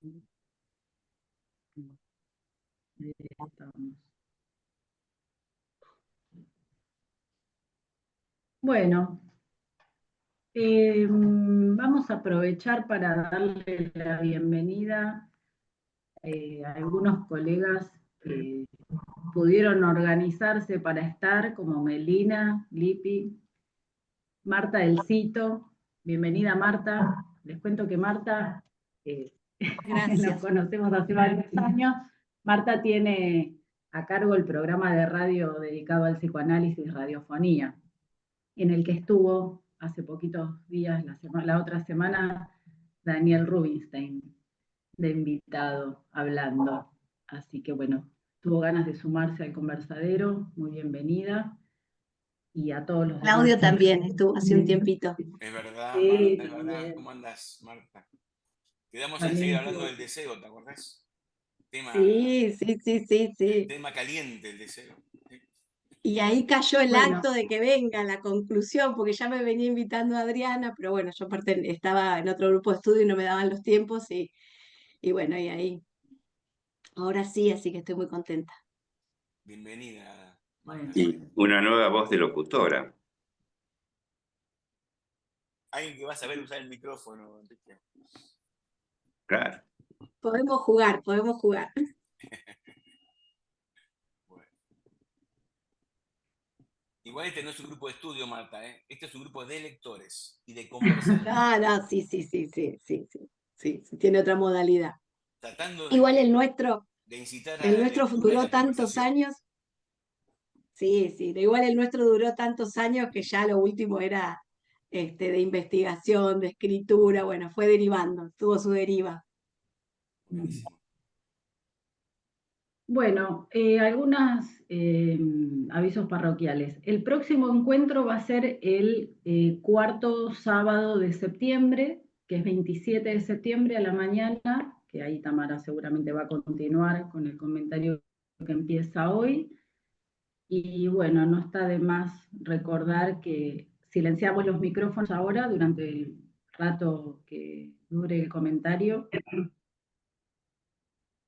Estamos. Bueno, vamos a aprovechar para darle la bienvenida a algunos colegas que pudieron organizarse para estar, como Melina, Lipi, Marta del Cito. Bienvenida, Marta. Les cuento que Marta, nos Gracias. conocemos hace varios años. Marta tiene a cargo el programa de radio dedicado al psicoanálisis Radiofonía, en el que estuvo hace poquitos días, la otra semana, Daniel Rubinstein, de invitado, hablando. Así que bueno, tuvo ganas de sumarse al conversadero, muy bienvenida. Y a todos los demás. Claudio también estuvo hace un tiempito. Es verdad, Sí, Marta, es verdad. también. ¿Cómo andás, Marta? Quedamos en También seguir estuvo. hablando del deseo, ¿te acordás? Sí. Tema caliente, el deseo. Y ahí cayó el Bueno, acto de que venga la conclusión, porque ya me venía invitando Adriana, pero bueno, yo aparte estaba en otro grupo de estudio y no me daban los tiempos y bueno, y ahí. Ahora sí, así que estoy muy contenta. Bienvenida, Marta. bueno. Y una nueva voz de locutora. Alguien que va a saber usar el micrófono, Enrique. Claro. Podemos jugar, podemos jugar. Bueno. Igual este no es un grupo de estudio, Marta, ¿eh? Este es un grupo de lectores y de conversadores. No, sí, tiene otra modalidad. Tratando Igual de incitar a el la nuestro lectura y a duró la tantos conversación. años. Sí, igual el nuestro duró tantos años que ya lo último era de investigación, de escritura, bueno, fue derivando, tuvo su deriva. Buenísimo. Bueno, algunos avisos parroquiales. El próximo encuentro va a ser el cuarto sábado de septiembre, que es 27 de septiembre a la mañana, que ahí Tamara seguramente va a continuar con el comentario que empieza hoy. Y bueno, no está de más recordar que silenciamos los micrófonos ahora durante el rato que dure el comentario.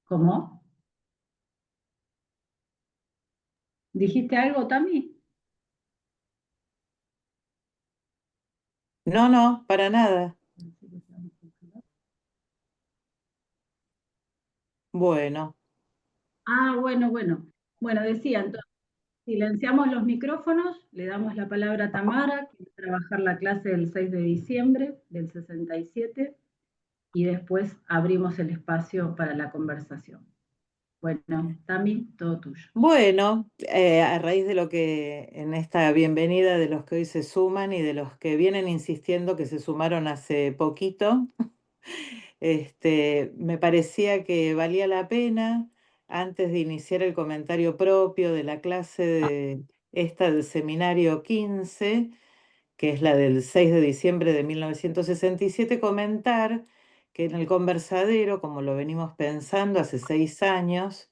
¿Cómo? ¿Dijiste algo, Tami? No, para nada. Bueno, Bueno. Bueno, decía, entonces, silenciamos los micrófonos, le damos la palabra a Tamara, que va a trabajar la clase del 6 de diciembre del 67, y después abrimos el espacio para la conversación. Bueno, Tami, todo tuyo. bueno, a raíz de lo que en esta bienvenida de los que hoy se suman y de los que vienen insistiendo que se sumaron hace poquito, me parecía que valía la pena, antes de iniciar el comentario propio de la clase de esta del seminario 15, que es la del 6 de diciembre de 1967, comentar que en el conversadero, como lo venimos pensando hace 6 años,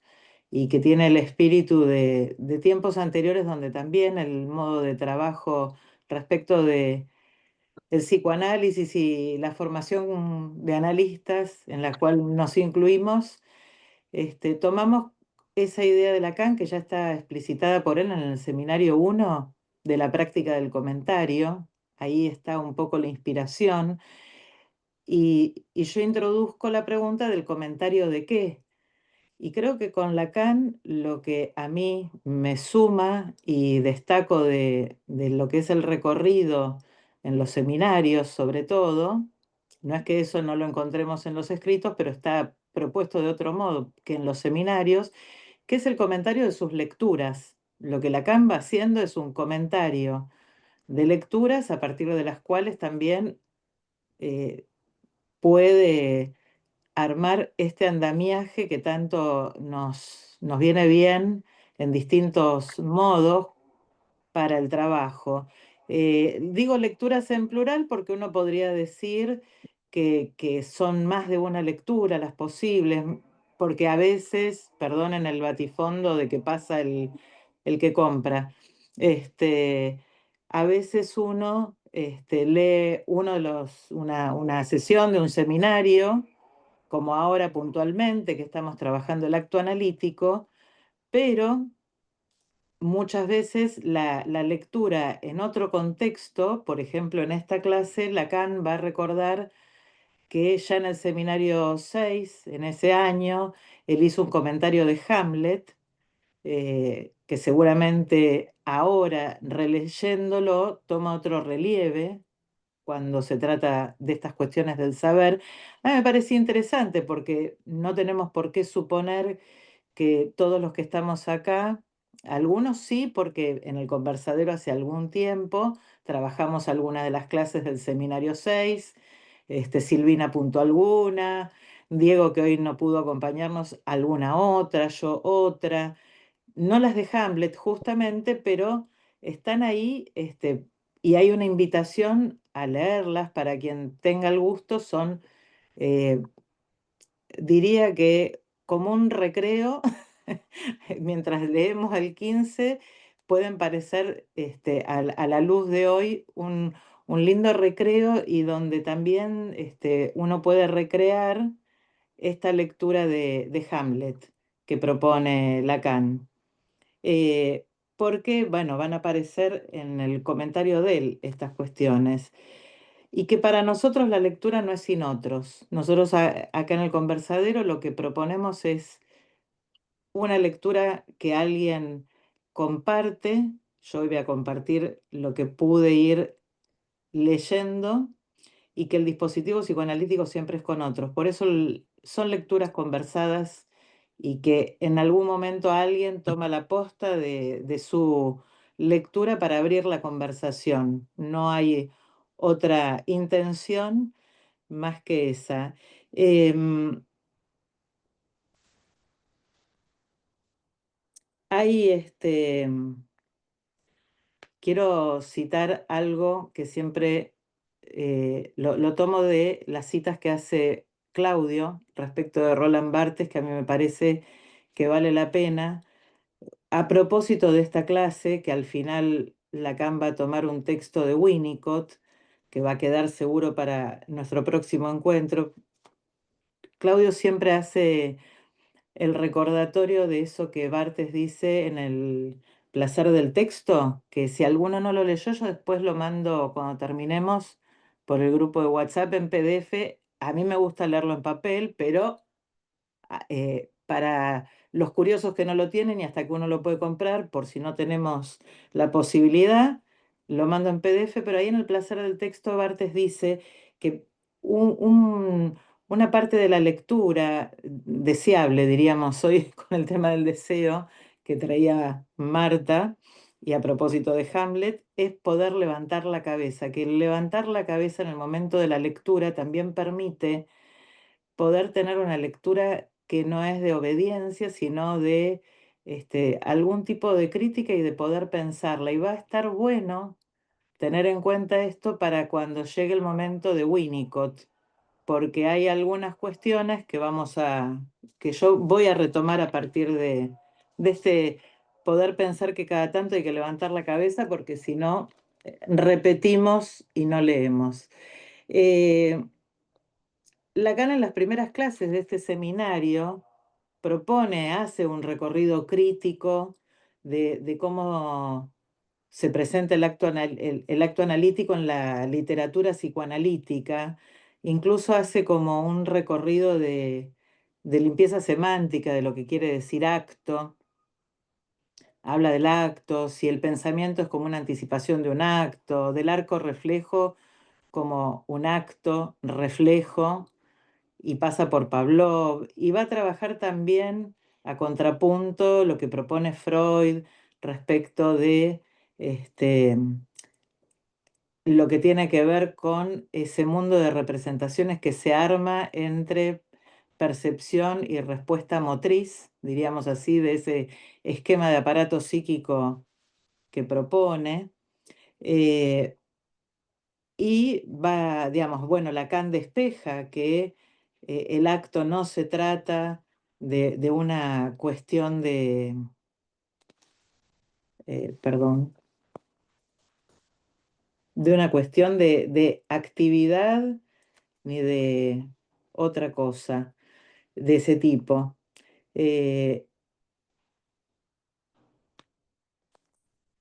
y que tiene el espíritu de tiempos anteriores donde también el modo de trabajo respecto de el psicoanálisis y la formación de analistas en la cual nos incluimos, tomamos esa idea de Lacan, que ya está explicitada por él en el seminario 1 de la práctica del comentario. Ahí está un poco la inspiración. Y yo introduzco la pregunta del comentario de qué. Y creo que con Lacan lo que a mí me suma y destaco de lo que es el recorrido en los seminarios, sobre todo, no es que eso no lo encontremos en los escritos, pero está propuesto de otro modo que en los seminarios, que es el comentario de sus lecturas. Lo que Lacan va haciendo es un comentario de lecturas a partir de las cuales también puede armar este andamiaje que tanto nos viene bien en distintos modos para el trabajo. Digo lecturas en plural porque uno podría decir que son más de una lectura las posibles, porque a veces, perdonen el batifondo de que pasa el que compra, a veces uno lee una sesión de un seminario como ahora puntualmente, que estamos trabajando el acto analítico, pero muchas veces la lectura en otro contexto, por ejemplo, en esta clase, Lacan va a recordar que ya en el seminario 6, en ese año, él hizo un comentario de Hamlet, que seguramente ahora, releyéndolo, toma otro relieve cuando se trata de estas cuestiones del saber. A mí me parecía interesante porque no tenemos por qué suponer que todos los que estamos acá, algunos sí, porque en el conversadero hace algún tiempo trabajamos algunas de las clases del seminario 6, Silvina apuntó alguna, Diego, que hoy no pudo acompañarnos, alguna otra, yo otra, no las de Hamlet justamente, pero están ahí, y hay una invitación a leerlas para quien tenga el gusto. Son, eh, diría que como un recreo, mientras leemos al 15, pueden parecer, a la luz de hoy, un lindo recreo, y donde también uno puede recrear esta lectura de Hamlet que propone Lacan. Eh, Porque, bueno, van a aparecer en el comentario de él estas cuestiones. Y que para nosotros la lectura no es sin otros. Nosotros acá en el conversadero lo que proponemos es una lectura que alguien comparte. Yo hoy voy a compartir lo que pude ir leyendo, y que el dispositivo psicoanalítico siempre es con otros. Por eso son lecturas conversadas, y que en algún momento alguien toma la posta de su lectura para abrir la conversación. No hay otra intención más que esa. Em, Hay quiero citar algo que siempre lo tomo de las citas que hace Claudio respecto de Roland Barthes, que a mí me parece que vale la pena. A propósito de esta clase, que al final Lacan va a tomar un texto de Winnicott, que va a quedar seguro para nuestro próximo encuentro, Claudio siempre hace el recordatorio de eso que Barthes dice en el placer del texto, que si alguno no lo leyó, yo después lo mando cuando terminemos por el grupo de WhatsApp en PDF. A mí me gusta leerlo en papel, pero para los curiosos que no lo tienen, y hasta que uno lo puede comprar, por si no tenemos la posibilidad, lo mando en PDF. Pero ahí en el placer del texto, Barthes dice que un- un- una parte de la lectura deseable, diríamos hoy con el tema del deseo que traía Marta, y a propósito de Hamlet, es poder levantar la cabeza, que el levantar la cabeza en el momento de la lectura también permite poder tener una lectura que no es de obediencia, sino de algún tipo de crítica, y de poder pensarla. Y va a estar bueno tener en cuenta esto para cuando llegue el momento de Winnicott, porque hay algunas cuestiones que yo voy a retomar a partir de poder pensar que cada tanto hay que levantar la cabeza, porque si no, repetimos y no leemos. Lacan, en las primeras clases de este seminario, hace un recorrido crítico de cómo se presenta el acto analítico en la literatura psicoanalítica. Incluso hace como un recorrido de limpieza semántica de lo que quiere decir acto. Habla del acto, si el pensamiento es como una anticipación de un acto, del arco reflejo como un acto reflejo, y pasa por Pavlov, y va a trabajar también a contrapunto lo que propone Freud respecto de lo que tiene que ver con ese mundo de representaciones que se arma entre percepción y respuesta motriz, diríamos así, de ese esquema de aparato psíquico que propone. Y va, digamos, bueno, Lacan despeja que el acto no se trata de una cuestión perdón, de una cuestión de actividad ni de otra cosa. de ese tipo.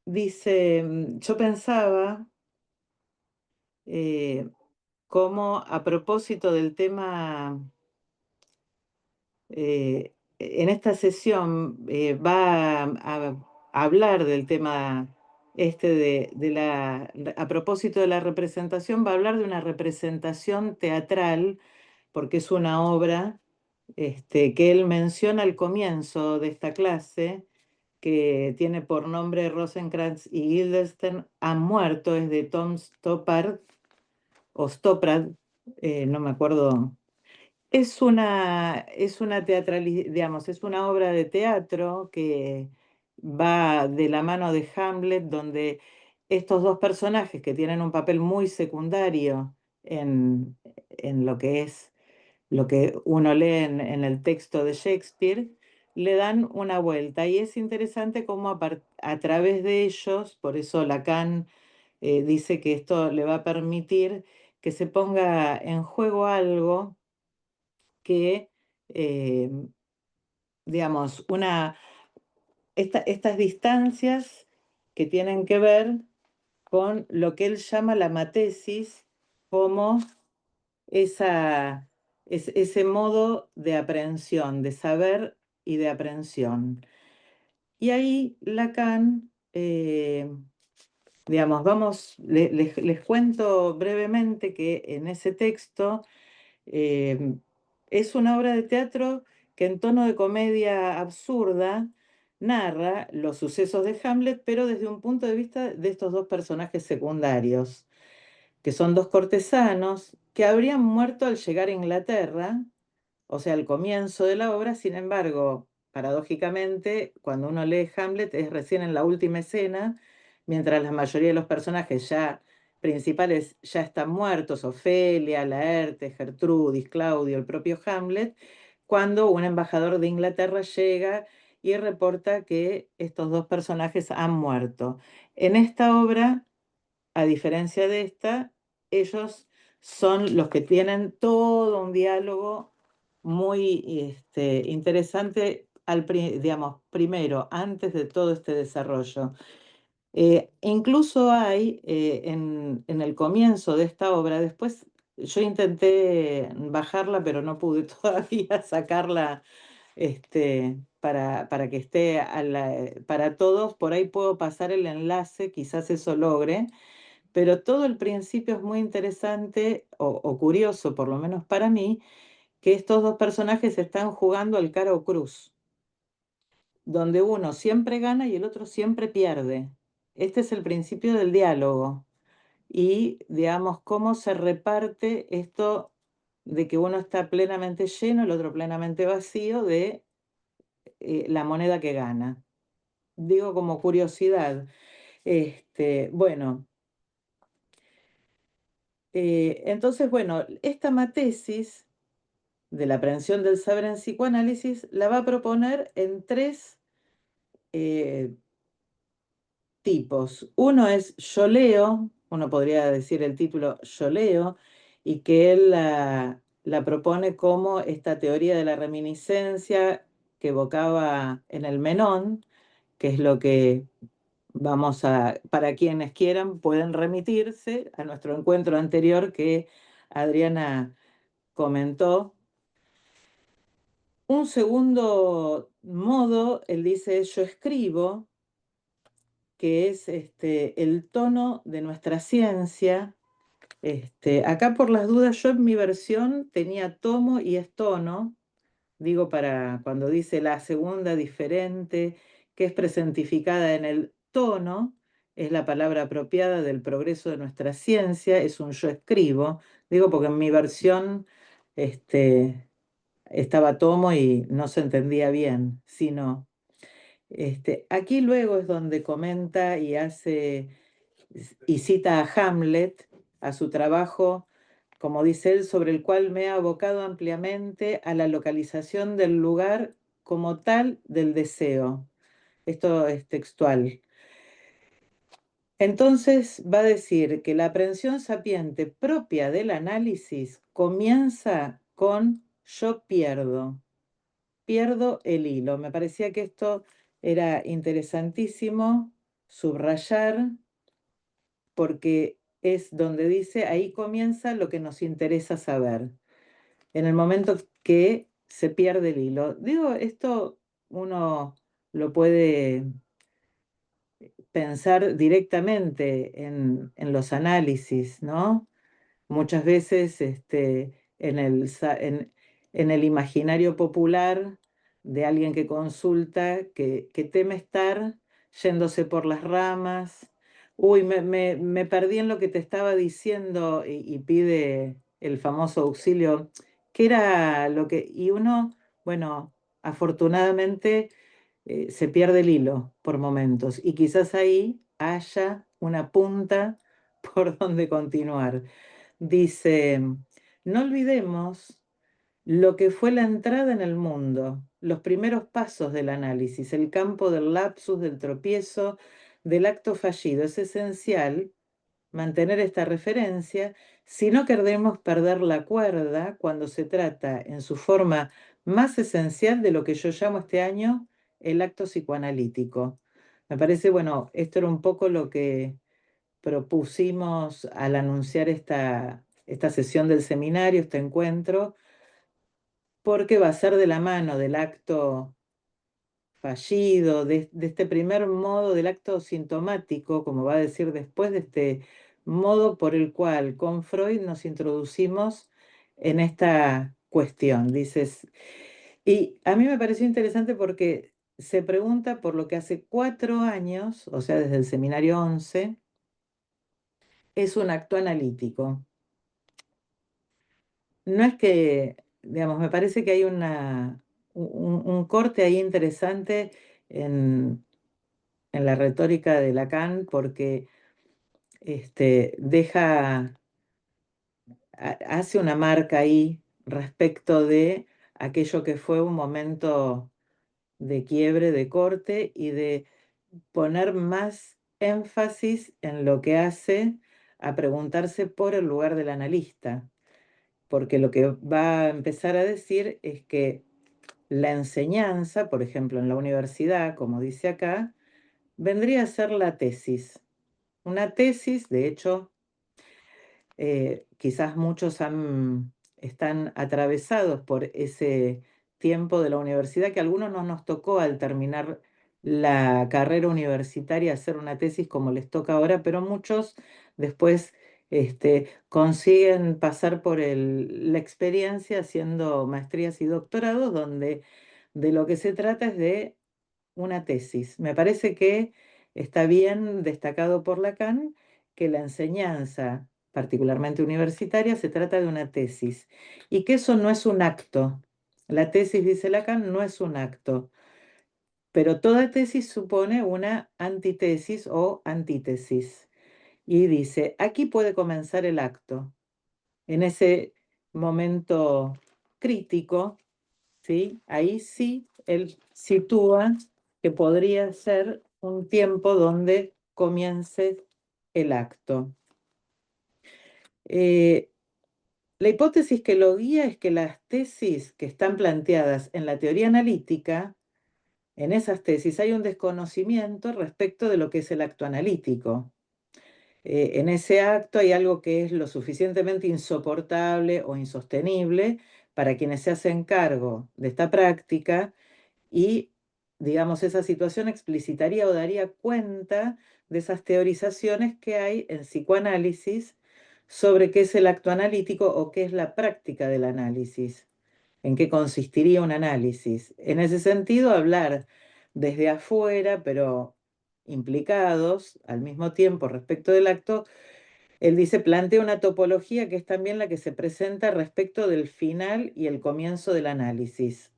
Dice, yo pensaba cómo a propósito del tema, en esta sesión va a hablar del tema a propósito de la representación, va a hablar de una representación teatral, porque es una obra que él menciona al comienzo de esta clase, que tiene por nombre Rosencrantz y Guildenstern han muerto, es de Tom Stoppard, o Stoppard, no me acuerdo. Es una digamos, es una obra de teatro que va de la mano de Hamlet, donde estos dos personajes que tienen un papel muy secundario en lo que uno lee en el texto de Shakespeare, le dan una vuelta. Y es interesante cómo a través de ellos, por eso Lacan dice que esto le va a permitir que se ponga en juego algo que, digamos, estas distancias que tienen que ver con lo que él llama la matesis, como ese modo de aprehensión, de saber y de aprehensión. Y ahí Lacan, digamos, les cuento brevemente que en ese texto es una obra de teatro que en tono de comedia absurda narra los sucesos de Hamlet, pero desde un punto de vista de estos dos personajes secundarios, que son dos cortesanos que habrían muerto al llegar a Inglaterra, o sea, al comienzo de la obra. Sin embargo, paradójicamente, cuando uno lee Hamlet es recién en la última escena, mientras la mayoría de los personajes ya principales ya están muertos: Ofelia, Laertes, Gertrudis, Claudio, el propio Hamlet, cuando un embajador de Inglaterra llega y reporta que estos dos personajes han muerto. En esta obra, a diferencia de esta, ellos son los que tienen todo un diálogo muy interesante, digamos, primero, antes de todo este desarrollo. Incluso hay en el comienzo de esta obra, después yo intenté bajarla, pero no pude todavía sacarla para que esté para todos. Por ahí puedo pasar el enlace, quizás eso logre, pero todo el principio es muy interesante o curioso, por lo menos para mí, que estos dos personajes están jugando al caro cruz, donde uno siempre gana y el otro siempre pierde. Este es el principio del diálogo y, digamos, cómo se reparte esto de que uno está plenamente lleno, el otro plenamente vacío de la moneda que gana. Digo como curiosidad. Bueno, entonces, bueno, esta matesis de la aprehensión del saber en psicoanálisis la va a proponer en tres tipos. Uno es Yo leo, uno podría decir el título Yo leo, y que él la propone como esta teoría de la reminiscencia que evocaba en el Menón, que es lo que para quienes quieran, pueden remitirse a nuestro encuentro anterior que Adriana comentó. Un segundo modo, él dice yo escribo, que es el tono de nuestra ciencia. Acá, por las dudas, yo en mi versión tenía tomo y es tono, digo, para cuando dice la segunda diferente, que es presentificada en el tono, es la palabra apropiada del progreso de nuestra ciencia, es un yo escribo, digo porque en mi versión estaba tomo y no se entendía bien, sino aquí luego es donde comenta y cita a Hamlet, a su trabajo, como dice él, sobre el cual me he abocado ampliamente a la localización del lugar como tal del deseo. Esto es textual. Entonces va a decir que la aprehensión sapiente propia del análisis comienza con yo pierdo el hilo. Me parecía que esto era interesantísimo subrayar, porque es donde dice, ahí comienza lo que nos interesa saber. En el momento que se pierde el hilo. Digo, esto uno lo puede pensar directamente en los análisis, ¿no? Muchas veces en el imaginario popular de alguien que consulta, que teme estar yéndose por las ramas. Uy, me perdí en lo que te estaba diciendo y pide el famoso auxilio. ¿Qué era lo que...? Y uno, bueno, afortunadamente se pierde el hilo por momentos y quizás ahí haya una punta por donde continuar. Dice, no olvidemos lo que fue la entrada en el mundo, los primeros pasos del análisis, el campo del lapsus, del tropiezo, del acto fallido. Es esencial mantener esta referencia si no queremos perder la cuerda cuando se trata en su forma más esencial de lo que yo llamo este año el acto psicoanalítico. Me parece, bueno, esto era un poco lo que propusimos al anunciar esta sesión del seminario, este encuentro, porque va a ser de la mano del acto fallido, de este primer modo del acto sintomático, como va a decir después, de este modo por el cual con Freud nos introducimos en esta cuestión. Dices, y a mí me pareció interesante porque se pregunta por lo que hace 4 años, o sea, desde el seminario 11, es un acto analítico. No es que, digamos, me parece que hay un corte ahí interesante en la retórica de Lacan, porque hace una marca ahí respecto de aquello que fue un momento de quiebre, de corte y de poner más énfasis en lo que hace a preguntarse por el lugar del analista, porque lo que va a empezar a decir es que la enseñanza, por ejemplo, en la universidad, como dice acá, vendría a ser la tesis. Una tesis, de hecho, quizás muchos están atravesados por ese tiempo de la universidad, que a algunos no nos tocó al terminar la carrera universitaria hacer una tesis como les toca ahora, pero muchos después consiguen pasar por la experiencia haciendo maestrías y doctorados, donde de lo que se trata es de una tesis. Me parece que está bien destacado por Lacan que la enseñanza, particularmente universitaria, se trata de una tesis y que eso no es un acto. La tesis, dice Lacan, no es un acto, pero toda tesis supone una antitesis o antítesis. Y dice, aquí puede comenzar el acto. En ese momento crítico, ¿sí? Ahí sí él sitúa que podría ser un tiempo donde comience el acto. La hipótesis que lo guía es que las tesis que están planteadas en la teoría analítica, en esas tesis hay un desconocimiento respecto de lo que es el acto analítico. En ese acto hay algo que es lo suficientemente insoportable o insostenible para quienes se hacen cargo de esta práctica y, digamos, esa situación explicitaría o daría cuenta de esas teorizaciones que hay en psicoanálisis sobre qué es el acto analítico o qué es la práctica del análisis, en qué consistiría un análisis. En ese sentido, hablar desde afuera, pero implicados al mismo tiempo respecto del acto, él dice, plantea una topología que es también la que se presenta respecto del final y el comienzo del análisis.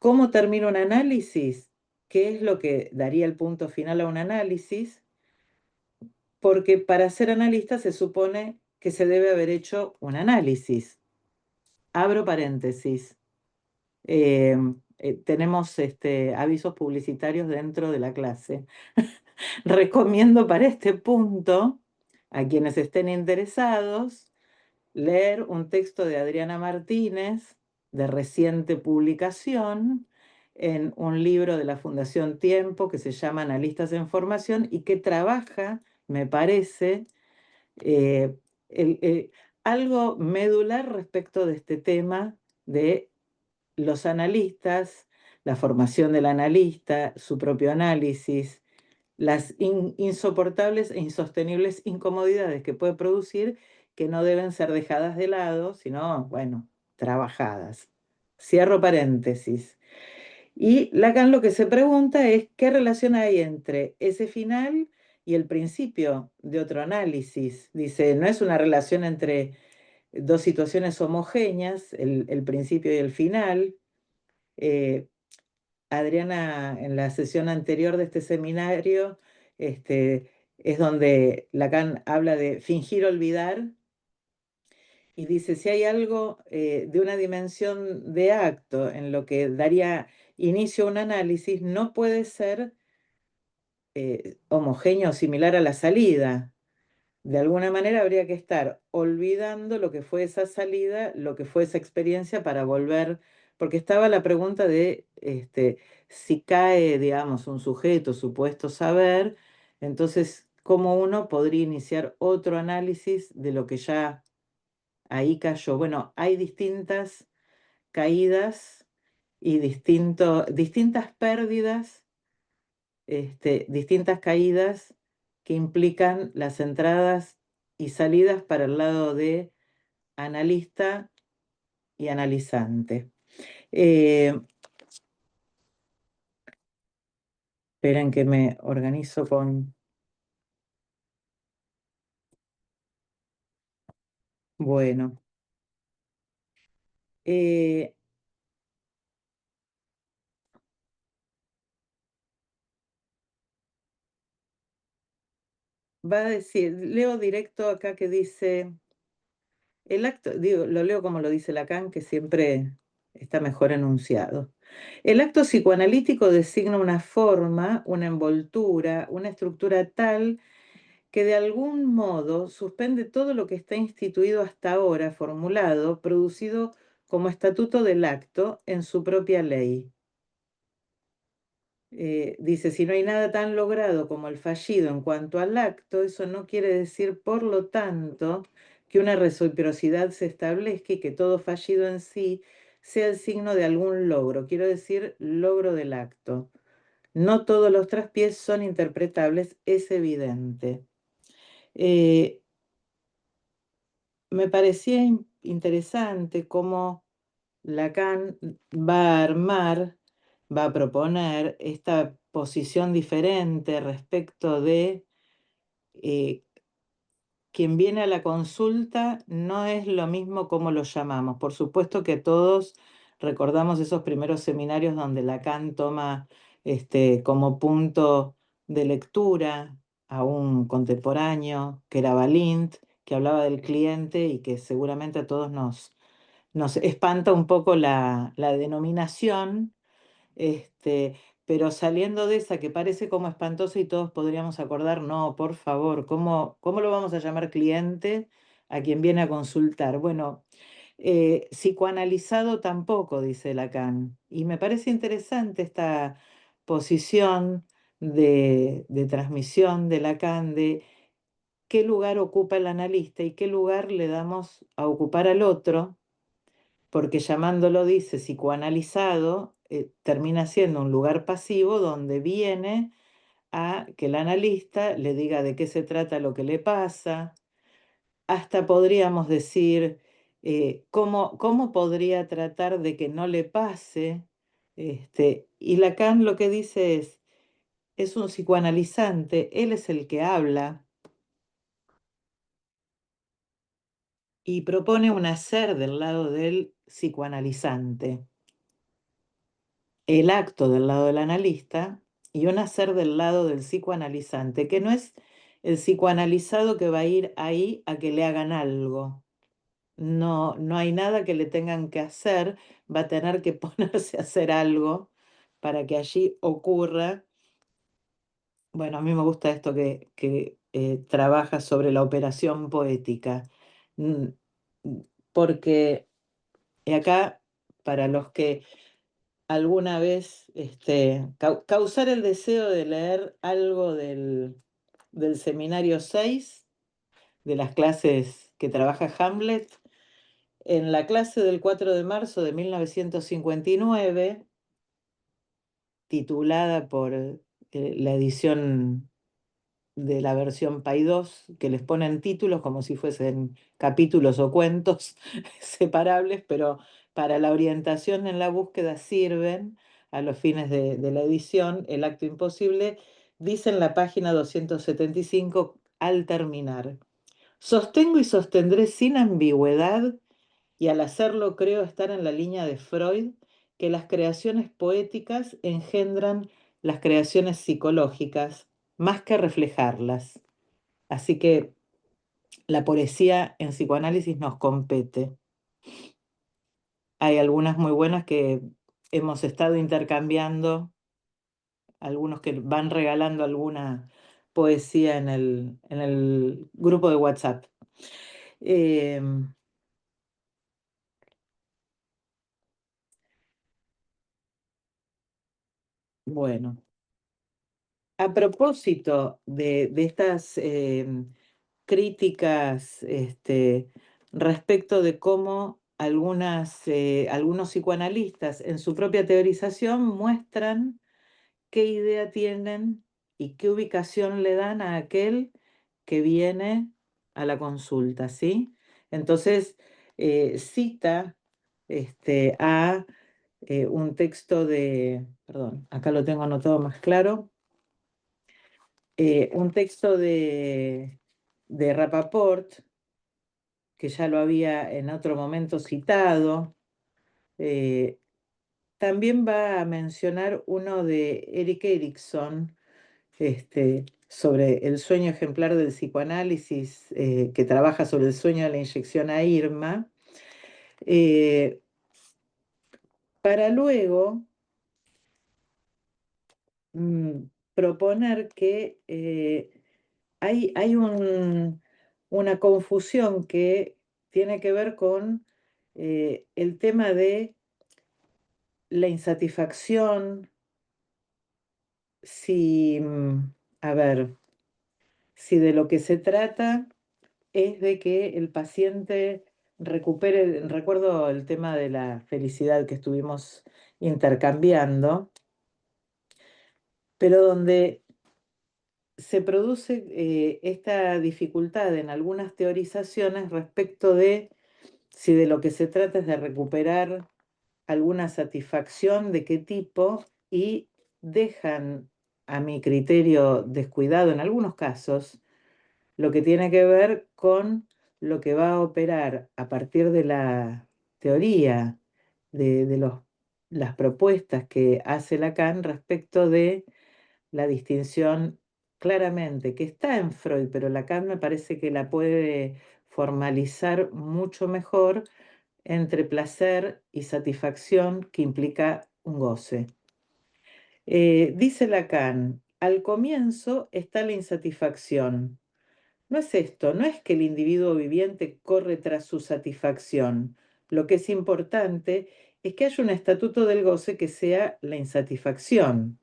¿Cómo termina un análisis? ¿Qué es lo que daría el punto final a un análisis? Porque para ser analista se supone que se debe haber hecho un análisis. Abro paréntesis. Tenemos avisos publicitarios dentro de la clase. Recomiendo para este punto, a quienes estén interesados, leer un texto de Adriana Martínez de reciente publicación en un libro de la Fundación Tiempo que se llama Analistas en Formación y que trabaja, me parece, eh, algo medular respecto de este tema de los analistas, la formación del analista, su propio análisis, las insoportables e insostenibles incomodidades que puede producir, que no deben ser dejadas de lado, sino, bueno, trabajadas. Cierro paréntesis. Y Lacan lo que se pregunta es qué relación hay entre ese final y el principio de otro análisis. Dice, no es una relación entre dos situaciones homogéneas, el principio y el final. Adriana, en la sesión anterior de este seminario, es donde Lacan habla de fingir olvidar y dice, si hay algo de una dimensión de acto en lo que daría inicio a un análisis, no puede ser homogéneo o similar a la salida. De alguna manera habría que estar olvidando lo que fue esa salida, lo que fue esa experiencia para volver, porque estaba la pregunta de si cae, digamos, un sujeto, supuesto saber, entonces, ¿cómo uno podría iniciar otro análisis de lo que ya ahí cayó? Bueno, hay distintas caídas y distintas pérdidas, distintas caídas que implican las entradas y salidas para el lado de analista y analizante. Esperen que me organizo con... Bueno. Va a decir, leo directo acá que dice, el acto, digo, lo leo como lo dice Lacan, que siempre está mejor enunciado. El acto psicoanalítico designa una forma, una envoltura, una estructura tal que de algún modo suspende todo lo que está instituido hasta ahora, formulado, producido como estatuto del acto en su propia ley. Dice, si no hay nada tan logrado como el fallido en cuanto al acto, eso no quiere decir, por lo tanto, que una reciprocidad se establezca y que todo fallido en sí sea el signo de algún logro, quiero decir, logro del acto. No todos los traspiés son interpretables, es evidente. Me parecía interesante cómo Lacan va a armar, va a proponer esta posición diferente respecto de quien viene a la consulta no es lo mismo como lo llamamos. Por supuesto que todos recordamos esos primeros seminarios donde Lacan toma como punto de lectura a un contemporáneo, que era Balint, que hablaba del cliente y que seguramente a todos nos espanta un poco la denominación, pero saliendo de esa que parece como espantosa y todos podríamos acordar, no, por favor, ¿cómo lo vamos a llamar cliente a quien viene a consultar? Bueno, psicoanalizado tampoco, dice Lacan. Y me parece interesante esta posición de transmisión de Lacan de qué lugar ocupa el analista y qué lugar le damos a ocupar al otro, porque llamándolo, dice, psicoanalizado, termina siendo un lugar pasivo donde viene a que el analista le diga de qué se trata lo que le pasa. Hasta podríamos decir cómo podría tratar de que no le pase. Y Lacan lo que dice es un psicoanalizante, él es el que habla y propone un hacer del lado del psicoanalizante, el acto del lado del analista y un hacer del lado del psicoanalizante, que no es el psicoanalizado que va a ir ahí a que le hagan algo. No, no hay nada que le tengan que hacer, va a tener que ponerse a hacer algo para que allí ocurra. Bueno, a mí me gusta esto que trabaja sobre la operación poética, porque acá para los que alguna vez causar el deseo de leer algo del seminario 6, de las clases que trabaja Hamlet. En la clase del 4 de marzo de 1959, titulada por la edición de la versión Paidós, que les ponen títulos como si fuesen capítulos o cuentos separables, pero para la orientación en la búsqueda sirven a los fines de la edición. El acto imposible dice en la página 275 al terminar: sostengo y sostendré sin ambigüedad, y al hacerlo creo estar en la línea de Freud, que las creaciones poéticas engendran las creaciones psicológicas más que reflejarlas. Así que la poesía en psicoanálisis nos compete. Hay algunas muy buenas que hemos estado intercambiando, algunos que van regalando alguna poesía en el grupo de WhatsApp. Bueno, a propósito de estas críticas respecto de cómo algunos psicoanalistas en su propia teorización muestran qué idea tienen y qué ubicación le dan a aquel que viene a la consulta, ¿sí? Entonces, cita a un texto perdón, acá lo tengo anotado más claro, un texto de Rapaport, que ya lo había en otro momento citado. También va a mencionar uno de Erik Erikson, sobre el sueño ejemplar del psicoanálisis, que trabaja sobre el sueño de la inyección a Irma, para luego proponer que hay una confusión que tiene que ver con el tema de la insatisfacción, a ver, si de lo que se trata es de que el paciente recupere. Recuerdo el tema de la felicidad que estuvimos intercambiando, pero donde se produce esta dificultad en algunas teorizaciones respecto de si de lo que se trata es de recuperar alguna satisfacción, de qué tipo, y dejan, a mi criterio descuidado en algunos casos, lo que tiene que ver con lo que va a operar a partir de la teoría, de las propuestas que hace Lacan respecto de la distinción claramente que está en Freud, pero Lacan me parece que la puede formalizar mucho mejor, entre placer y satisfacción, que implica un goce. Dice Lacan: al comienzo está la insatisfacción. No es esto, no es que el individuo viviente corre tras su satisfacción. Lo que es importante es que haya un estatuto del goce que sea la insatisfacción.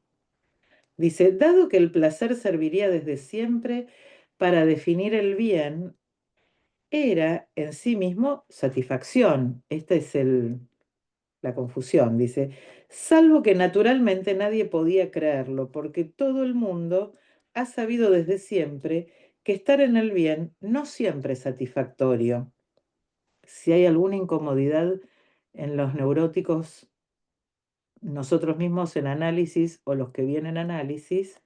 Dice: dado que el placer serviría desde siempre para definir el bien, era en sí mismo satisfacción. Esta es la confusión. Dice: salvo que naturalmente nadie podía creerlo, porque todo el mundo ha sabido desde siempre que estar en el bien no siempre es satisfactorio. Si hay alguna incomodidad en los neuróticos, nosotros mismos en análisis o los que vienen en análisis,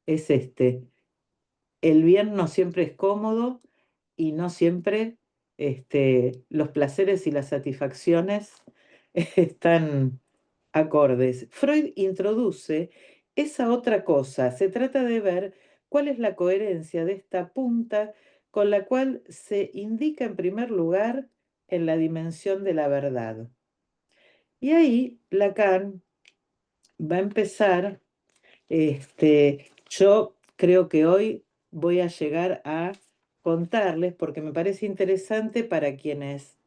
es el bien no siempre es cómodo y no siempre los placeres y las satisfacciones están acordes. Freud introduce esa otra cosa. Se trata de ver cuál es la coherencia de esta punta con la cual se indica en primer lugar en la dimensión de la verdad. Y ahí Lacan va a empezar, yo creo que hoy voy a llegar a contarles, porque me parece interesante para quienes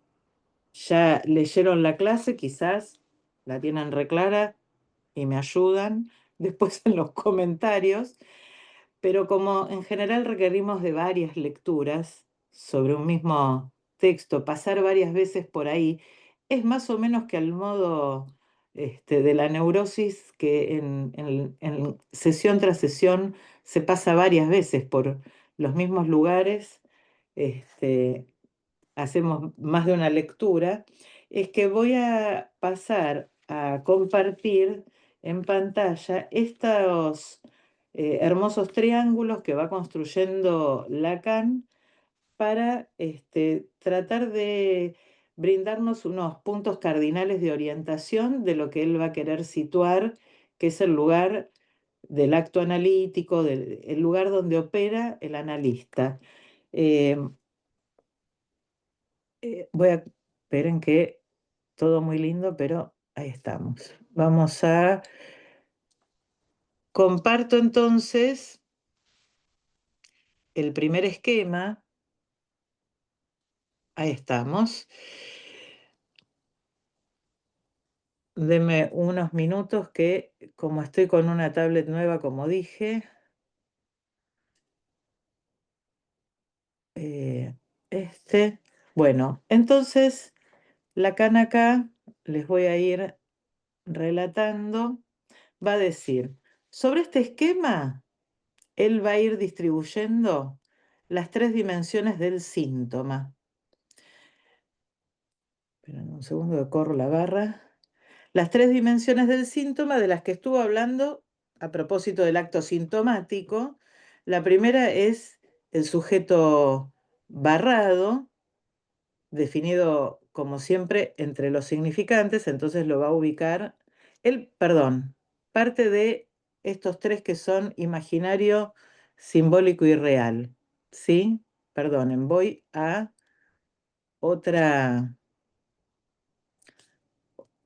ya leyeron la clase, quizás la tienen reclara y me ayudan después en los comentarios, pero como en general requerimos de varias lecturas sobre un mismo texto, pasar varias veces por ahí, es más o menos que al modo de la neurosis, que en sesión tras sesión se pasa varias veces por los mismos lugares, hacemos más de una lectura. Es que voy a pasar a compartir en pantalla estos hermosos triángulos que va construyendo Lacan para tratar de brindarnos unos puntos cardinales de orientación de lo que él va a querer situar, que es el lugar del acto analítico, el lugar donde opera el analista. Eh, esperen que todo muy lindo, pero ahí estamos. Vamos a... Comparto entonces el primer esquema. Ahí estamos. Deme unos minutos que, como estoy con una tablet nueva, como dije, bueno, entonces Lacan acá, les voy a ir relatando, va a decir, sobre este esquema, él va a ir distribuyendo las 3 dimensiones del síntoma. Esperen un segundo que corro la barra. Las 3 dimensiones del síntoma de las que estuvo hablando a propósito del acto sintomático. La primera es el sujeto barrado, definido como siempre entre los significantes, entonces lo va a ubicar. Parte de estos 3 que son imaginario, simbólico y real. ¿Sí? Perdonen, voy a otra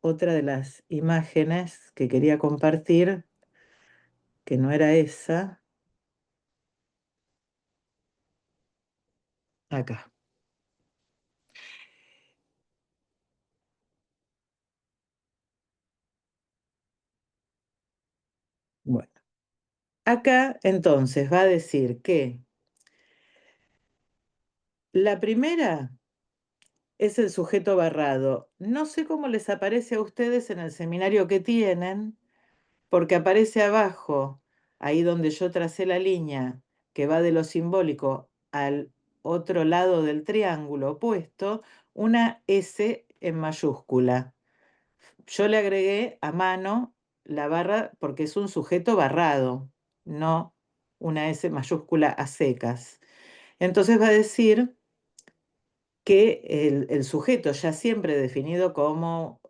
de las imágenes que quería compartir, que no era esa. Acá. Bueno, acá entonces va a decir que la primera es el sujeto barrado. No sé cómo les aparece a ustedes en el seminario que tienen, porque aparece abajo, ahí donde yo tracé la línea que va de lo simbólico al otro lado del triángulo opuesto, una S en mayúscula. Yo le agregué a mano la barra porque es un sujeto barrado, no una S mayúscula a secas. Entonces va a decir que el sujeto ya siempre definido como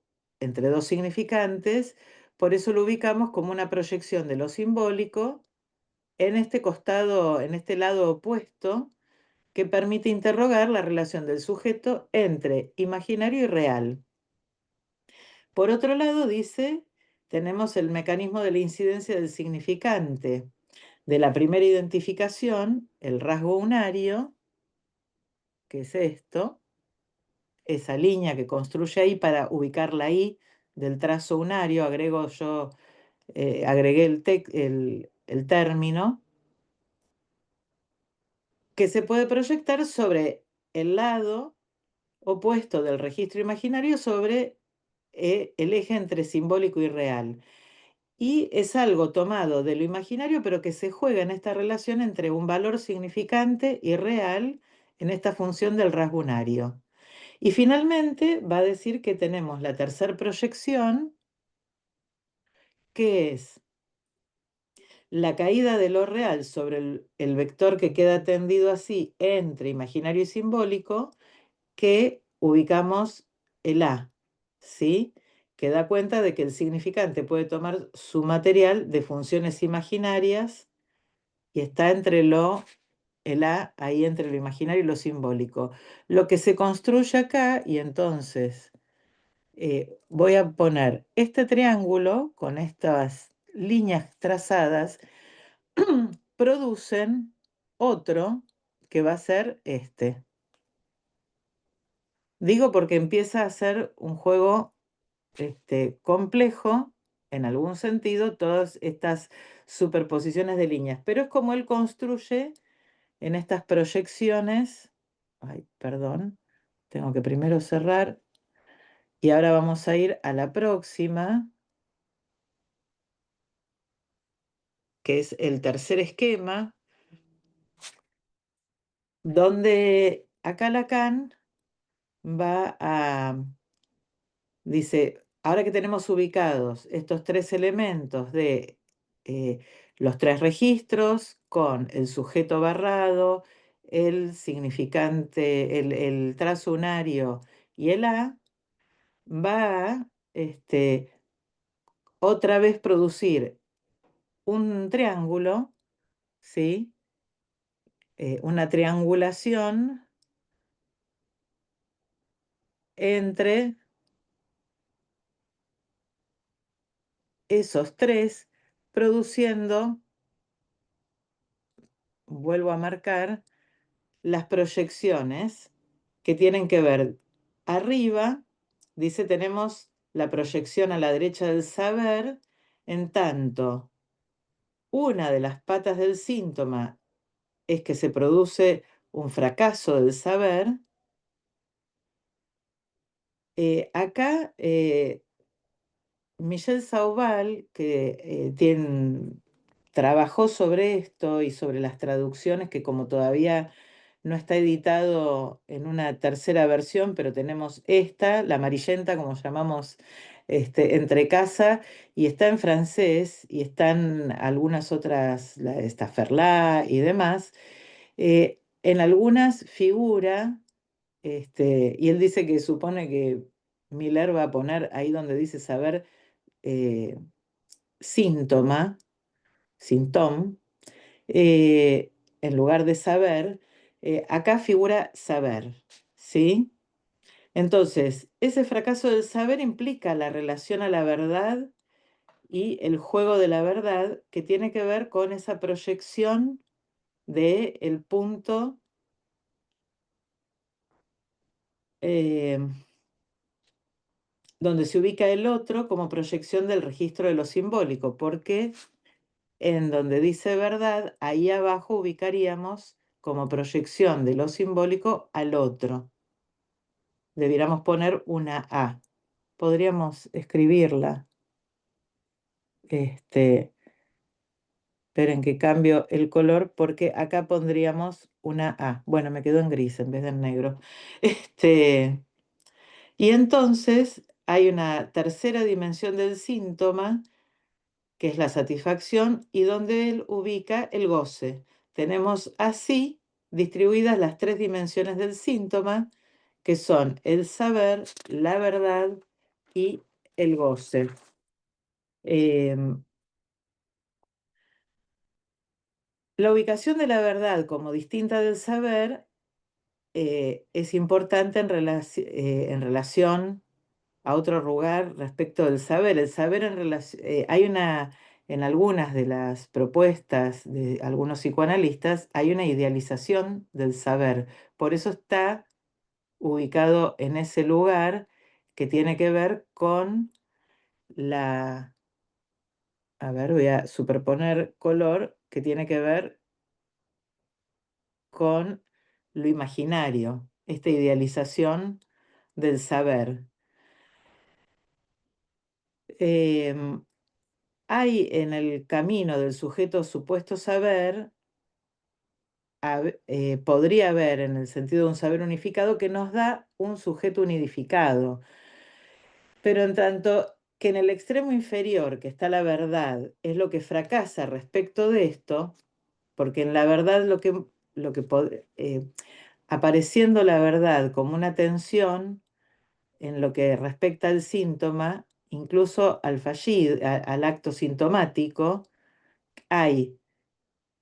entre 2 significantes, por eso lo ubicamos como una proyección de lo simbólico en este costado, en este lado opuesto, que permite interrogar la relación del sujeto entre imaginario y real. Por otro lado, dice, tenemos el mecanismo de la incidencia del significante. De la primera identificación, el rasgo unario, que es esto, esa línea que construye ahí para ubicar la I del trazo unario, agregué el término, que se puede proyectar sobre el lado opuesto del registro imaginario sobre el eje entre simbólico y real. Y es algo tomado de lo imaginario, pero que se juega en esta relación entre un valor significante y real en esta función del rasgo unario. Y finalmente va a decir que tenemos la tercera proyección, que es la caída de lo real sobre el vector que queda tendido así entre imaginario y simbólico, que ubicamos el A, ¿sí? Que da cuenta de que el significante puede tomar su material de funciones imaginarias y está entre el A, ahí entre lo imaginario y lo simbólico. Lo que se construye acá, y entonces voy a poner este triángulo con estas líneas trazadas, producen otro que va a ser este. Digo porque empieza a ser un juego complejo, en algún sentido, todas estas superposiciones de líneas, pero es como él construye en estas proyecciones. Ay, perdón, tengo que primero cerrar. Y ahora vamos a ir a la próxima, que es el tercer esquema, donde acá Lacan va a, dice, ahora que tenemos ubicados estos tres elementos de los tres registros con el sujeto barrado, el significante, el trazo unario y el A, va a otra vez producir un triángulo, ¿sí? Una triangulación entre esos tres, produciendo, vuelvo a marcar, las proyecciones que tienen que ver arriba. Dice, tenemos la proyección a la derecha del saber, en tanto una de las patas del síntoma es que se produce un fracaso del saber. Acá Michel Sauval, que trabajó sobre esto y sobre las traducciones, que como todavía no está editado en una tercera versión, pero tenemos esta, la amarillenta, como llamamos entre casa, y está en francés, y están algunas otras, esta Ferlat y demás. En algunas figura, y él dice que supone que Miller va a poner ahí donde dice saber síntoma, sintom, en lugar de saber, acá figura saber, ¿sí? Entonces, ese fracaso del saber implica la relación a la verdad y el juego de la verdad, que tiene que ver con esa proyección del punto donde se ubica el otro como proyección del registro de lo simbólico, porque en donde dice verdad, ahí abajo ubicaríamos como proyección de lo simbólico al otro. Debiéramos poner una A. Podríamos escribirla. Esperen que cambio el color porque acá pondríamos una A. Bueno, me quedó en gris en vez de en negro. Y entonces hay una tercera dimensión del síntoma, que es la satisfacción, y donde él ubica el goce. Tenemos así distribuidas las tres dimensiones del síntoma, que son el saber, la verdad y el goce. La ubicación de la verdad como distinta del saber es importante en relación a otro lugar respecto del saber. El saber en algunas de las propuestas de algunos psicoanalistas, hay una idealización del saber. Por eso está ubicado en ese lugar que tiene que ver con a ver, voy a superponer color, que tiene que ver con lo imaginario, esta idealización del saber. Hay en el camino del sujeto supuesto saber, podría haber en el sentido de un saber unificado que nos da un sujeto unificado, pero en tanto que en el extremo inferior, que está la verdad, es lo que fracasa respecto de esto, porque en la verdad apareciendo la verdad como una tensión en lo que respecta al síntoma, incluso al acto sintomático, hay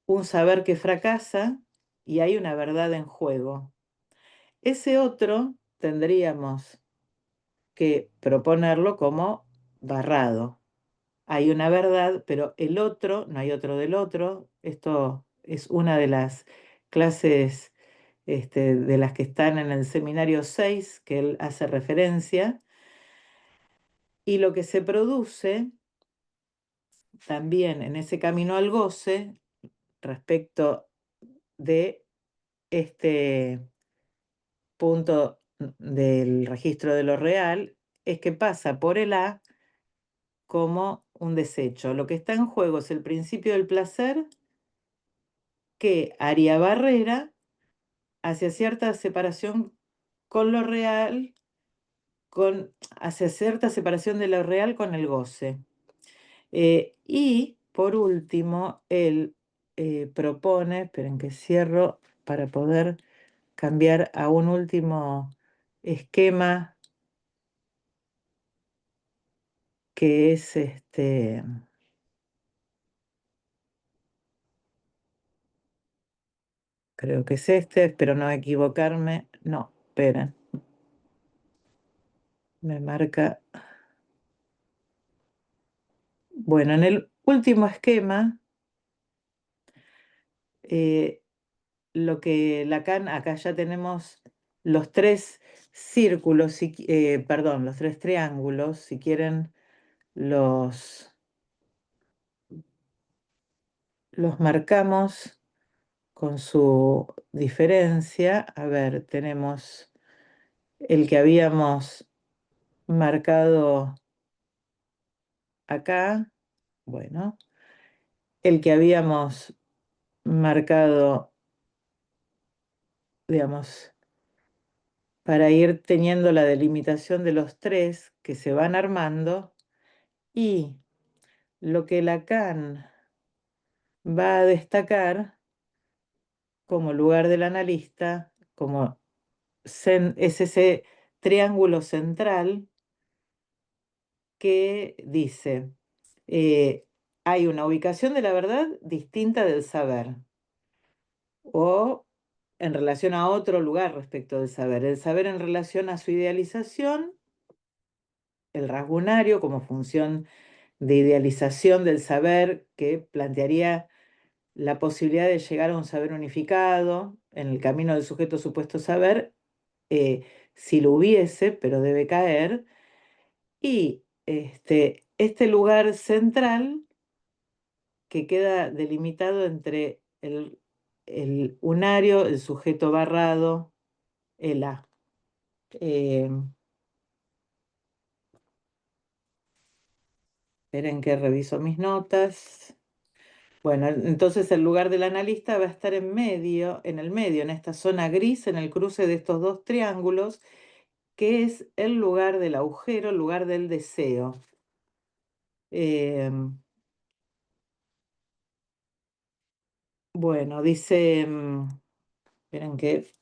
un saber que fracasa y hay una verdad en juego. Ese otro tendríamos que proponerlo como barrado. Hay una verdad, pero el otro, no hay otro del otro. Esto es una de las clases de las que están en el seminario 6, que él hace referencia, y lo que se produce también en ese camino al goce respecto de este punto del registro de lo real es que pasa por el A como un desecho. Lo que está en juego es el principio del placer que haría barrera hacia cierta separación con lo real, hacia cierta separación de lo real con el goce. Y por último, él propone, esperen que cierro para poder cambiar a un último esquema que es creo que es espero no equivocarme. No, esperen. Me marca. Bueno, en el último esquema, lo que Lacan, acá ya tenemos los tres círculos, perdón, los tres triángulos, si quieren los marcamos con su diferencia. A ver, tenemos el que habíamos marcado acá, bueno, el que habíamos marcado, digamos, para ir teniendo la delimitación de los tres que se van armando, y lo que Lacan va a destacar como lugar del analista, como es ese triángulo central que dice, hay una ubicación de la verdad distinta del saber, o en relación a otro lugar respecto del saber. El saber en relación a su idealización, el rasgunario como función de idealización del saber que plantearía la posibilidad de llegar a un saber unificado en el camino del sujeto supuesto saber, si lo hubiese, pero debe caer, y este lugar central que queda delimitado entre el unario, el sujeto barrado, el A. Esperen que reviso mis notas. Bueno, entonces el lugar del analista va a estar en el medio, en esta zona gris, en el cruce de estos dos triángulos, que es el lugar del agujero, el lugar del deseo. Bueno, dice, esperen que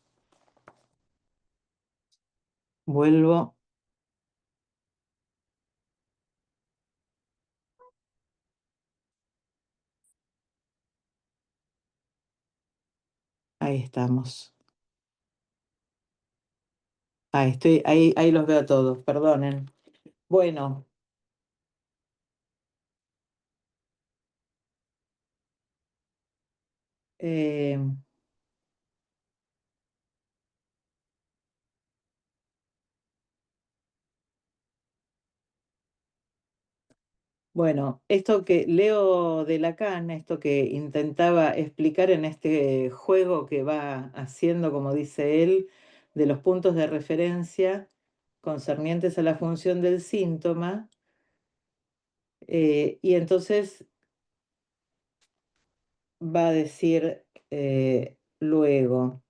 vuelvo. Ahí estamos. Ahí los veo a todos, perdonen. Bueno, bueno, esto que leo de Lacan, esto que intentaba explicar en este juego que va haciendo, como dice él, de los puntos de referencia concernientes a la función del síntoma, y entonces va a decir luego,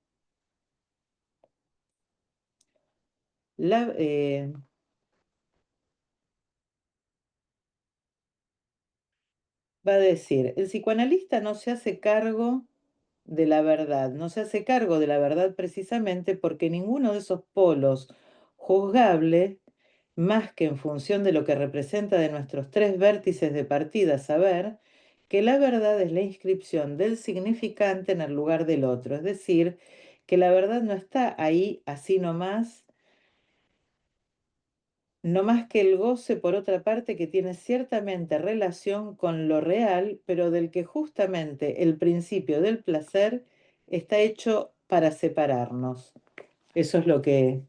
va a decir, el psicoanalista no se hace cargo de la verdad, no se hace cargo de la verdad precisamente porque ninguno de esos polos juzgable, más que en función de lo que representa de nuestros tres vértices de partida, saber que la verdad es la inscripción del significante en el lugar del otro, es decir, que la verdad no está ahí así nomás, no más que el goce, por otra parte, que tiene ciertamente relación con lo real, pero del que justamente el principio del placer está hecho para separarnos. Eso es lo que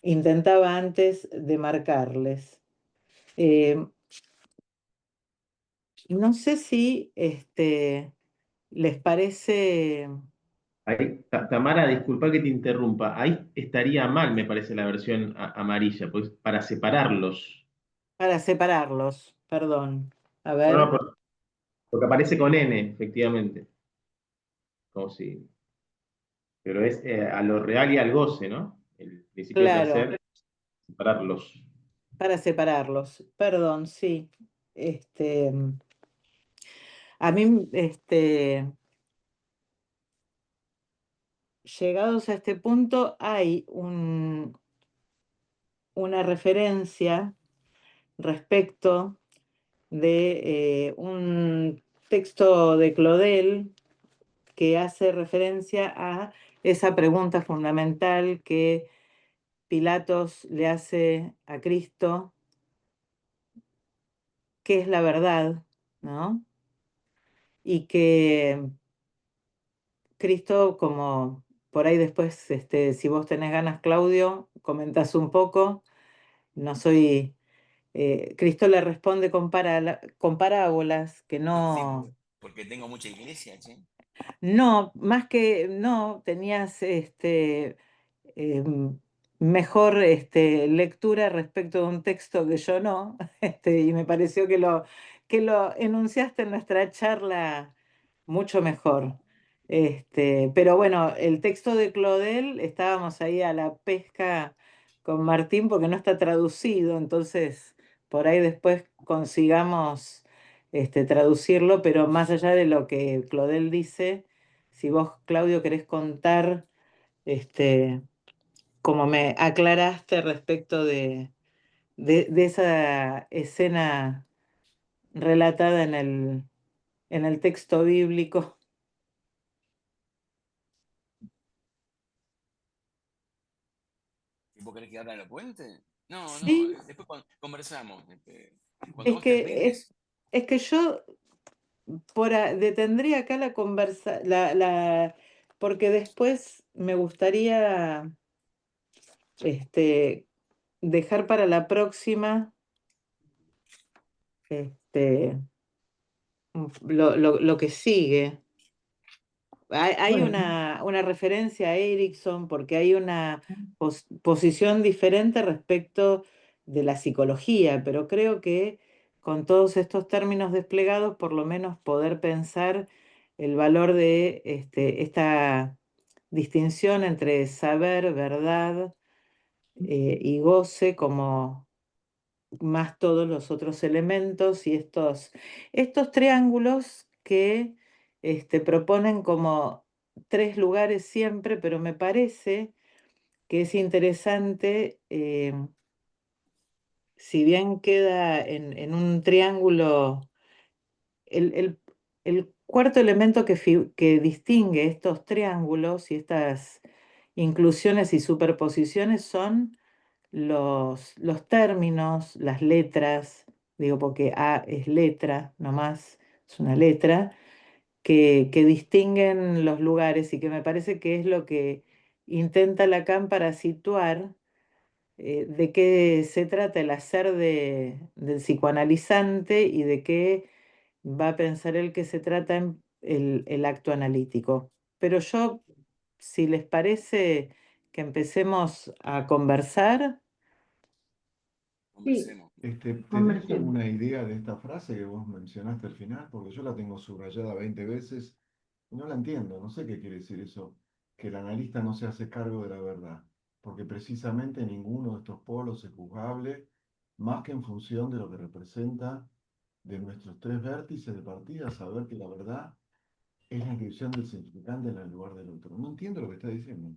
intentaba antes de marcarles. No sé si les parece Ahí, Tamara, disculpa que te interrumpa. Ahí estaría mal, me parece, la versión amarilla, pues para separarlos. para separarlos, perdón. A No, no, ver, porque aparece con N, efectivamente. Como si. Pero es a lo real y al goce, ¿no? El principio de claro, placer, separarlos. para separarlos, perdón, sí. Este, a mí, llegados a este punto, hay una referencia respecto de un texto de Claudel que hace referencia a esa pregunta fundamental que Pilatos le hace a Cristo, ¿qué es la verdad? ¿No? Y que Cristo, como por ahí después, si vos tenés ganas, Claudio, comentás un poco. No soy. Cristo le responde con parábolas que Sí, no. porque tengo mucha iglesia, che. No, más que no, tenías em, mejor lectura respecto de un texto que yo no, y me pareció que lo enunciaste en nuestra charla mucho mejor. Pero bueno, el texto de Claudel, estábamos ahí a la pesca con Martín porque no está traducido, entonces por ahí después consigamos traducirlo, pero más allá de lo que Claudel dice, si vos, Claudio, querés contar, como me aclaraste respecto de esa escena relatada en el texto bíblico. ¿Y vos querés que ahora lo cuente? No, no, Sí, después conversamos. Cuando es vos que, es, termines, es que yo detendría acá la conversa, porque después me gustaría este, dejar para la próxima este, lo que sigue. Hay Bueno, una referencia a Erickson porque hay una posición diferente respecto de la psicología, pero creo que con todos estos términos desplegados, por lo menos poder pensar el valor de esta distinción entre saber, verdad, y goce como más todos los otros elementos y estos triángulos que proponen como tres lugares siempre, pero me parece que es interesante, si bien queda en un triángulo, el, el cuarto elemento que distingue estos triángulos y estas inclusiones y superposiciones son los términos, las letras, digo porque A es letra, nomás es una letra, que distinguen los lugares y que me parece que es lo que intenta Lacan para situar de qué se trata el hacer del psicoanalizante y de qué va a pensar él que se trata en el acto analítico. Pero yo, si les parece que empecemos a conversar. sí, conversemos. ¿Tenés conversemos. alguna idea de esta frase que vos mencionaste al final? Porque yo la tengo subrayada 20 veces y no la entiendo. No sé qué quiere decir eso, que el analista no se hace cargo de la verdad, porque precisamente ninguno de estos polos es juzgable más que en función de lo que representa de nuestros tres vértices de partida, saber que la verdad es la inscripción del significante en el lugar del otro. No entiendo lo que está diciendo.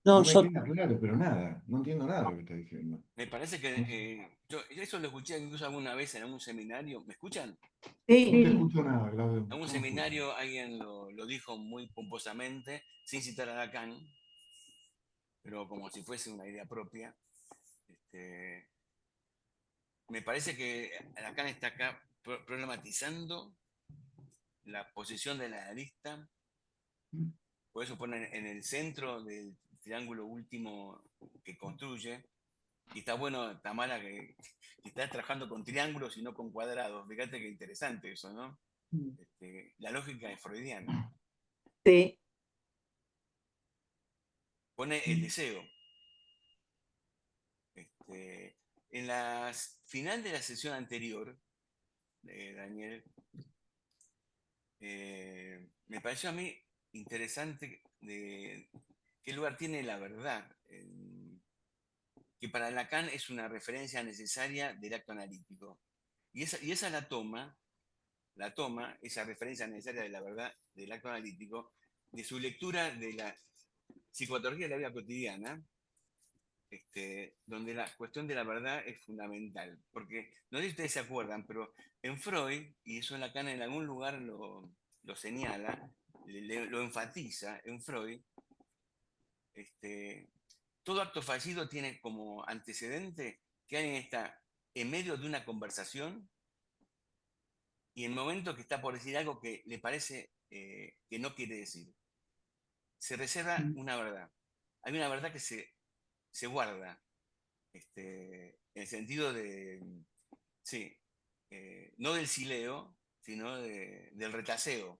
No, No me yo queda claro, pero nada, no entiendo nada de lo que está diciendo. Me parece que No sé. yo eso lo escuché incluso alguna vez en algún seminario. ¿Me escuchan? No te sí, Sí, escucho nada, Claudio. En algún No me escucho. seminario alguien lo dijo muy pomposamente, sin citar a Lacan, pero como si fuese una idea propia. Este, me parece que Lacan está acá problematizando la posición del analista por eso ponen en el centro del triángulo último que construye. Y está bueno, Tamara, que está trabajando con triángulos y no con cuadrados. Fíjate qué interesante eso, ¿no? La lógica es freudiana. Sí. Pone el deseo. En la final de la sesión anterior, Daniel, me pareció a mí interesante de qué lugar tiene la verdad, que para Lacan es una referencia necesaria del acto analítico. Y esa la toma, esa referencia necesaria de la verdad del acto analítico, de su lectura de la psicopatología de la vida cotidiana, donde la cuestión de la verdad es fundamental. Porque, no sé si ustedes se acuerdan, pero en Freud, y eso Lacan en algún lugar lo señala, lo enfatiza, en Freud, todo acto fallido tiene como antecedente que alguien está en medio de una conversación y en el momento que está por decir algo que le parece que no quiere decir. Se reserva una verdad. Hay una verdad que se guarda, en el sentido de, sí, no del sileo, sino del retaseo.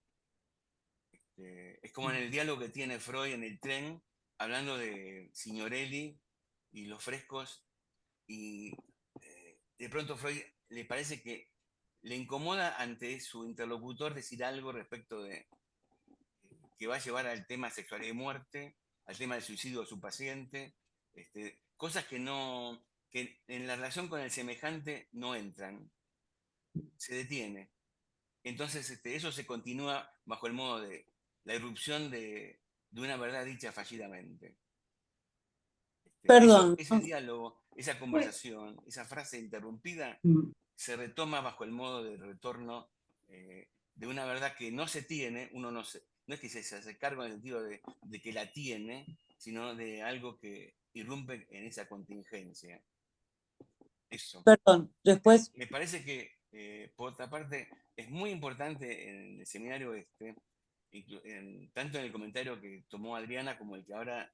Es como en el diálogo que tiene Freud en el tren, hablando de Signorelli y los frescos, y de pronto Freud le parece que le incomoda ante su interlocutor decir algo respecto de que va a llevar al tema sexualidad y muerte, al tema del suicidio de su paciente, cosas que en la relación con el semejante no entran, se detiene. Entonces eso se continúa bajo el modo de la irrupción de una verdad dicha fallidamente. Perdón, Ese diálogo, esa Pues, conversación, esa frase interrumpida, se retoma bajo el modo de retorno de una verdad que no se tiene, uno no es que se hace cargo en el sentido de que la tiene, sino de algo que irrumpe en esa contingencia. Eso. perdón. Después, Me parece que, por otra parte, es muy importante en el seminario tanto en el comentario que tomó Adriana como el que ahora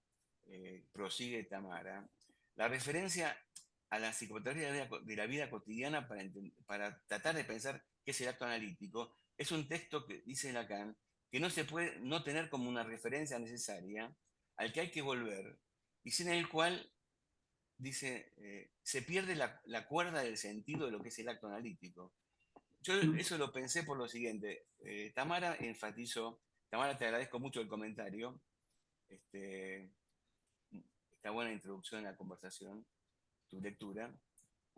prosigue Tamara, la referencia a la psicopatología de la vida cotidiana para tratar de pensar qué es el acto analítico. Es un texto que dice Lacan que no se puede no tener como una referencia necesaria, al que hay que volver, y sin el cual, dice, se pierde la cuerda del sentido de lo que es el acto analítico. Yo eso lo pensé por lo siguiente. Tamara enfatizó, Tamara, te agradezco mucho el comentario. Esta buena introducción a la conversación, tu lectura.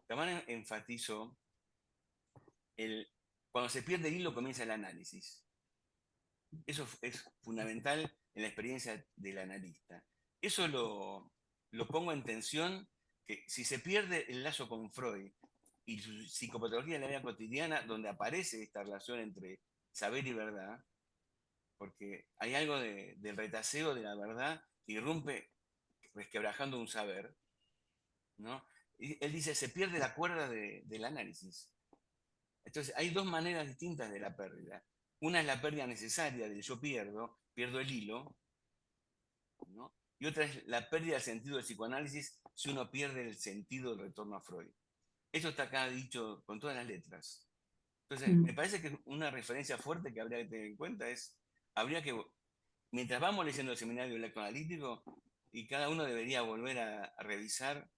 Tamara enfatizó cuando se pierde el hilo comienza el análisis. Eso es fundamental en la experiencia del analista. Eso lo pongo en tensión, que si se pierde el lazo con Freud y su psicopatología de la vida cotidiana, donde aparece esta relación entre saber y verdad, porque hay algo del retaseo de la verdad que irrumpe resquebrajando un saber, ¿no? Y él dice, se pierde la cuerda del análisis. Entonces, hay dos maneras distintas de la pérdida. Una es la pérdida necesaria del yo pierdo el hilo, ¿no? Y otra es la pérdida del sentido del psicoanálisis si uno pierde el sentido del retorno a Freud. Eso está acá dicho con todas las letras. Entonces, me parece que una referencia fuerte que habría que tener en cuenta habría que, mientras vamos leyendo el seminario del acto analítico, y cada uno debería volver a revisar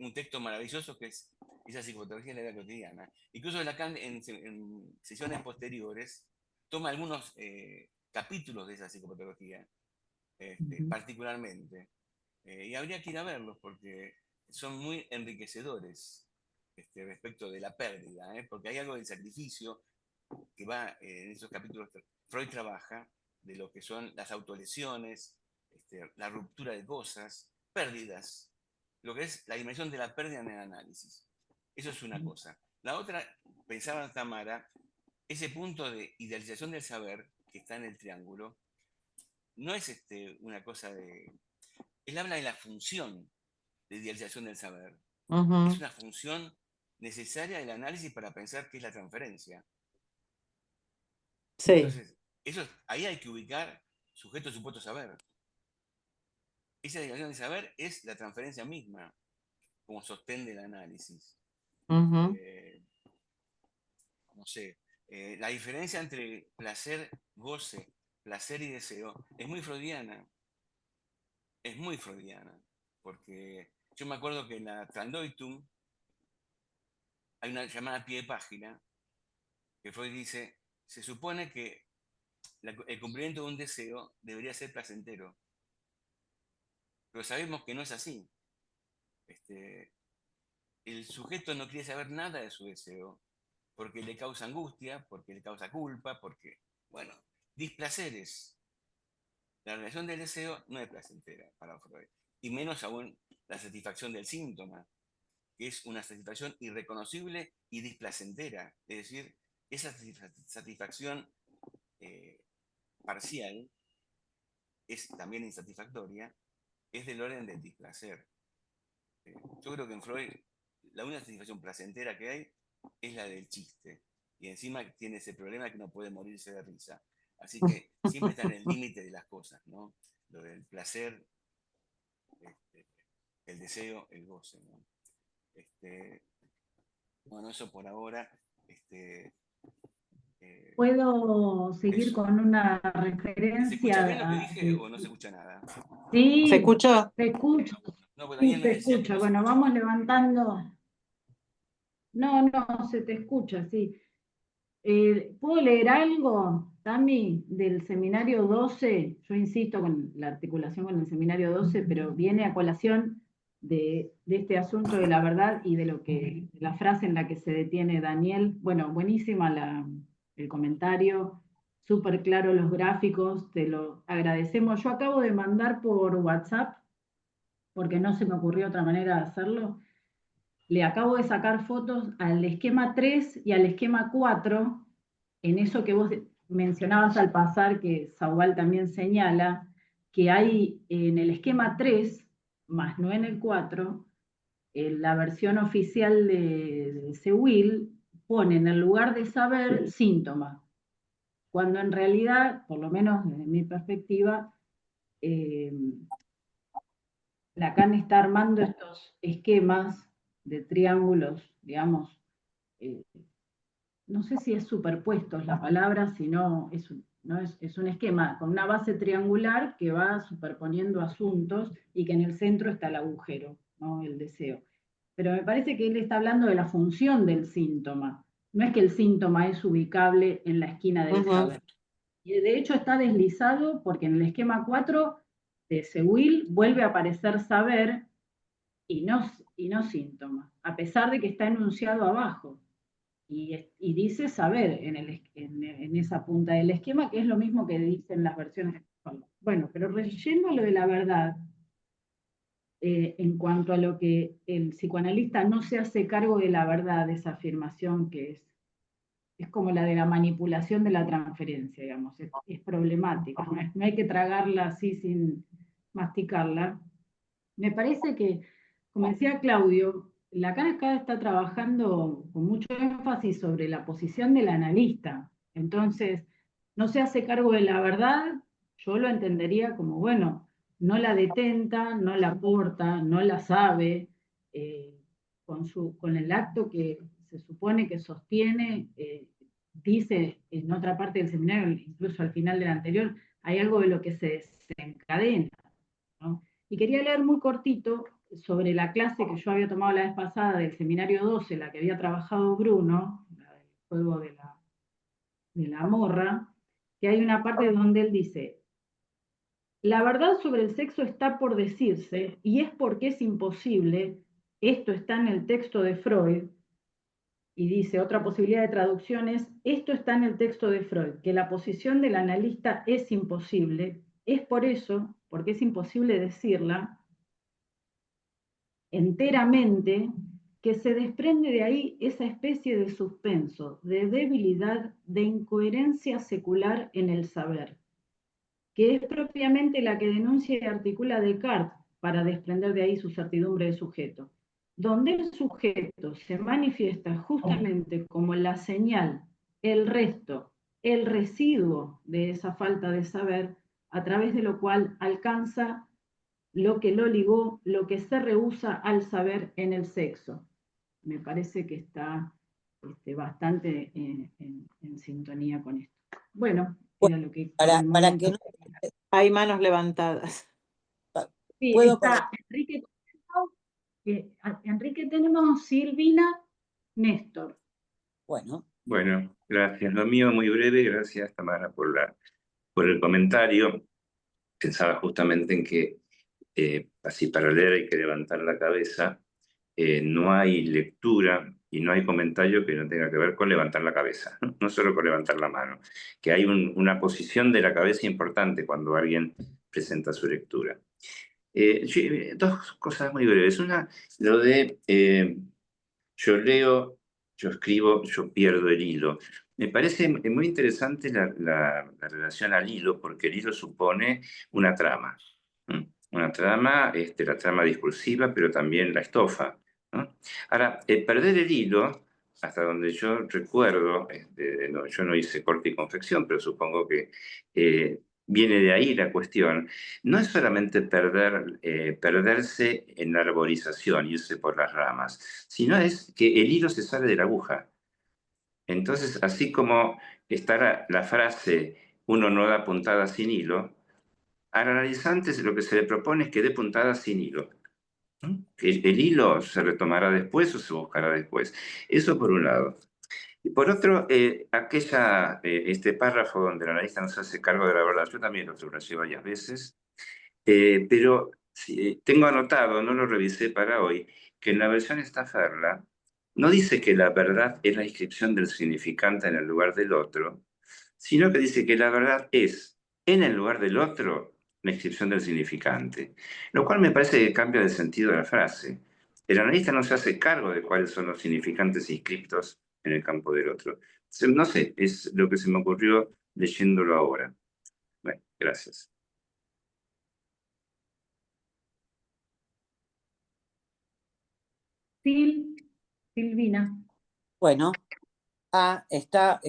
un texto maravilloso que es esa psicopatología de la vida cotidiana. Incluso Lacan en sesiones posteriores toma algunos capítulos de esa psicopatología, particularmente. Y habría que ir a verlos porque son muy enriquecedores respecto de la pérdida, porque hay algo del sacrificio que va en esos capítulos. Freud trabaja de lo que son las autolesiones, la ruptura de cosas, pérdidas, lo que es la dimensión de la pérdida en el análisis. Eso es una cosa. La otra, pensaba Tamara, ese punto de idealización del saber que está en el triángulo, no es una cosa de... Él habla de la función de idealización del saber. Es una función necesaria del análisis para pensar qué es la transferencia. Sí. Entonces, ahí hay que ubicar sujeto supuesto saber. Esa declaración de saber es la transferencia misma, como sostén del análisis. Ujú. No sé, la diferencia entre placer, goce, placer y deseo es muy freudiana. Es muy freudiana. Porque yo me acuerdo que en la Trandoitum hay una llamada pie de página que Freud dice, se supone que el cumplimiento de un deseo debería ser placentero. Pero sabemos que no es así. El sujeto no quiere saber nada de su deseo porque le causa angustia, porque le causa culpa, porque, bueno, displaceres. La relación del deseo no es placentera para Freud. Y menos aún la satisfacción del síntoma, que es una satisfacción irreconocible y displacentera. Es decir, esa satisfacción parcial es también insatisfactoria, es del orden del displacer. Yo creo que en Freud la única satisfacción placentera que hay es la del chiste. Y encima tiene ese problema que no puede morirse de risa. Así que siempre está en el límite de las cosas, ¿no? Lo del placer, el deseo, el goce, ¿no? Bueno, eso por ahora. ¿Puedo seguir Eso. con una ¿Se escucha bien lo que referencia? dije o no se escucha nada? ¿Se Sí, escuchó? se escucha, No, pues sí, Daniel me se decía que escucha. no se Bueno, escuchaba. vamos levantando. No, no, se te escucha, sí. ¿Puedo leer algo, Tami, del seminario 12? Yo insisto con la articulación con el seminario 12, pero viene a colación de este asunto de la verdad y de la frase en la que se detiene Daniel. Bueno, buenísima el comentario, súper claro los gráficos, te lo agradecemos. Yo acabo de mandar por WhatsApp, porque no se me ocurrió otra manera de hacerlo. Le acabo de sacar fotos al esquema 3 y al esquema 4, en eso que vos mencionabas al pasar, que Saubal también señala, que hay en el esquema 3, más no en el 4, la versión oficial de Sewil pone en el lugar de saber síntoma, cuando en realidad, por lo menos desde mi perspectiva, Lacan está armando estos esquemas de triángulos, digamos, no sé si es superpuestos la palabra, sino es un esquema con una base triangular que va superponiendo asuntos y que en el centro está el agujero, ¿no? El deseo. Pero me parece que él está hablando de la función del síntoma. No es que el síntoma es ubicable en la esquina del saber. Y de hecho está deslizado porque en el esquema 4 de Sewil vuelve a aparecer saber y no síntoma, a pesar de que está enunciado abajo. Y dice saber en esa punta del esquema, que es lo mismo que dicen las versiones. Bueno, pero relleno lo de la verdad, en cuanto a lo que el psicoanalista no se hace cargo de la verdad, de esa afirmación que es como la de la manipulación de la transferencia, digamos, es problemática, no hay que tragarla así sin masticarla. Me parece que, como decía Claudio, Lacan acá está trabajando con mucho énfasis sobre la posición del analista. Entonces, no se hace cargo de la verdad, yo lo entendería como, bueno, no la detenta, no la aporta, no la sabe, con el acto que se supone que sostiene, dice en otra parte del seminario, incluso al final del anterior, hay algo de lo que se desencadena, ¿no? Y quería leer muy cortito sobre la clase que yo había tomado la vez pasada del seminario 12, la que había trabajado Bruno, la del juego de la morra, que hay una parte donde él dice, la verdad sobre el sexo está por decirse, y es porque es imposible, esto está en el texto de Freud, y dice, otra posibilidad de traducción es, esto está en el texto de Freud, que la posición del analista es imposible, es por eso, porque es imposible decirla, enteramente, que se desprende de ahí esa especie de suspenso, de debilidad, de incoherencia secular en el saber, que es propiamente la que denuncia y articula Descartes para desprender de ahí su certidumbre de sujeto, donde el sujeto se manifiesta justamente como la señal, el resto, el residuo de esa falta de saber, a través de lo cual alcanza lo que lo ligó, lo que se rehúsa al saber en el sexo. Me parece que está bastante en sintonía con esto. Bueno, era lo que por el Para que momento. no, Hay manos levantadas. Sí, puedo está Enrique. Enrique, tenemos Silvina, Néstor. bueno, Bueno, gracias. Lo mío muy breve, gracias Tamara por el comentario. Pensaba justamente en que así para leer hay que levantar la cabeza. No hay lectura y no hay comentario que no tenga que ver con levantar la cabeza, no, no solo con levantar la mano, que hay una posición de la cabeza importante cuando alguien presenta su lectura. Dos cosas muy breves. Una, lo de yo leo, yo escribo, yo pierdo el hilo. Me parece muy interesante la relación al hilo, porque el hilo supone una trama. ¿Mm? Una trama, la trama discursiva, pero también la estofa, ¿no? Ahora, perder el hilo, hasta donde yo recuerdo, yo no hice corte y confección, pero supongo que viene de ahí la cuestión, no es solamente perderse en la arborización, irse por las ramas, sino es que el hilo se sale de la aguja. Entonces, así como está la frase, uno no da puntada sin hilo, al analizante lo que se le propone es que dé puntada sin hilo. ¿No? Que el hilo se retomará después o se buscará después. Eso por un lado. Y por otro, este párrafo donde el analista no se hace cargo de la verdad, yo también lo subrayé varias veces, pero sí, tengo anotado, no lo revisé para hoy, que en la versión Staffordla no dice que la verdad es la inscripción del significante en el lugar del otro, sino que dice que la verdad es, en el lugar del otro, la inscripción del significante, lo cual me parece que cambia el sentido de la frase. El analista no se hace cargo de cuáles son los significantes inscriptos en el campo del otro. No sé, es lo que se me ocurrió leyéndolo ahora. Bueno, gracias. Silvina. bueno. Está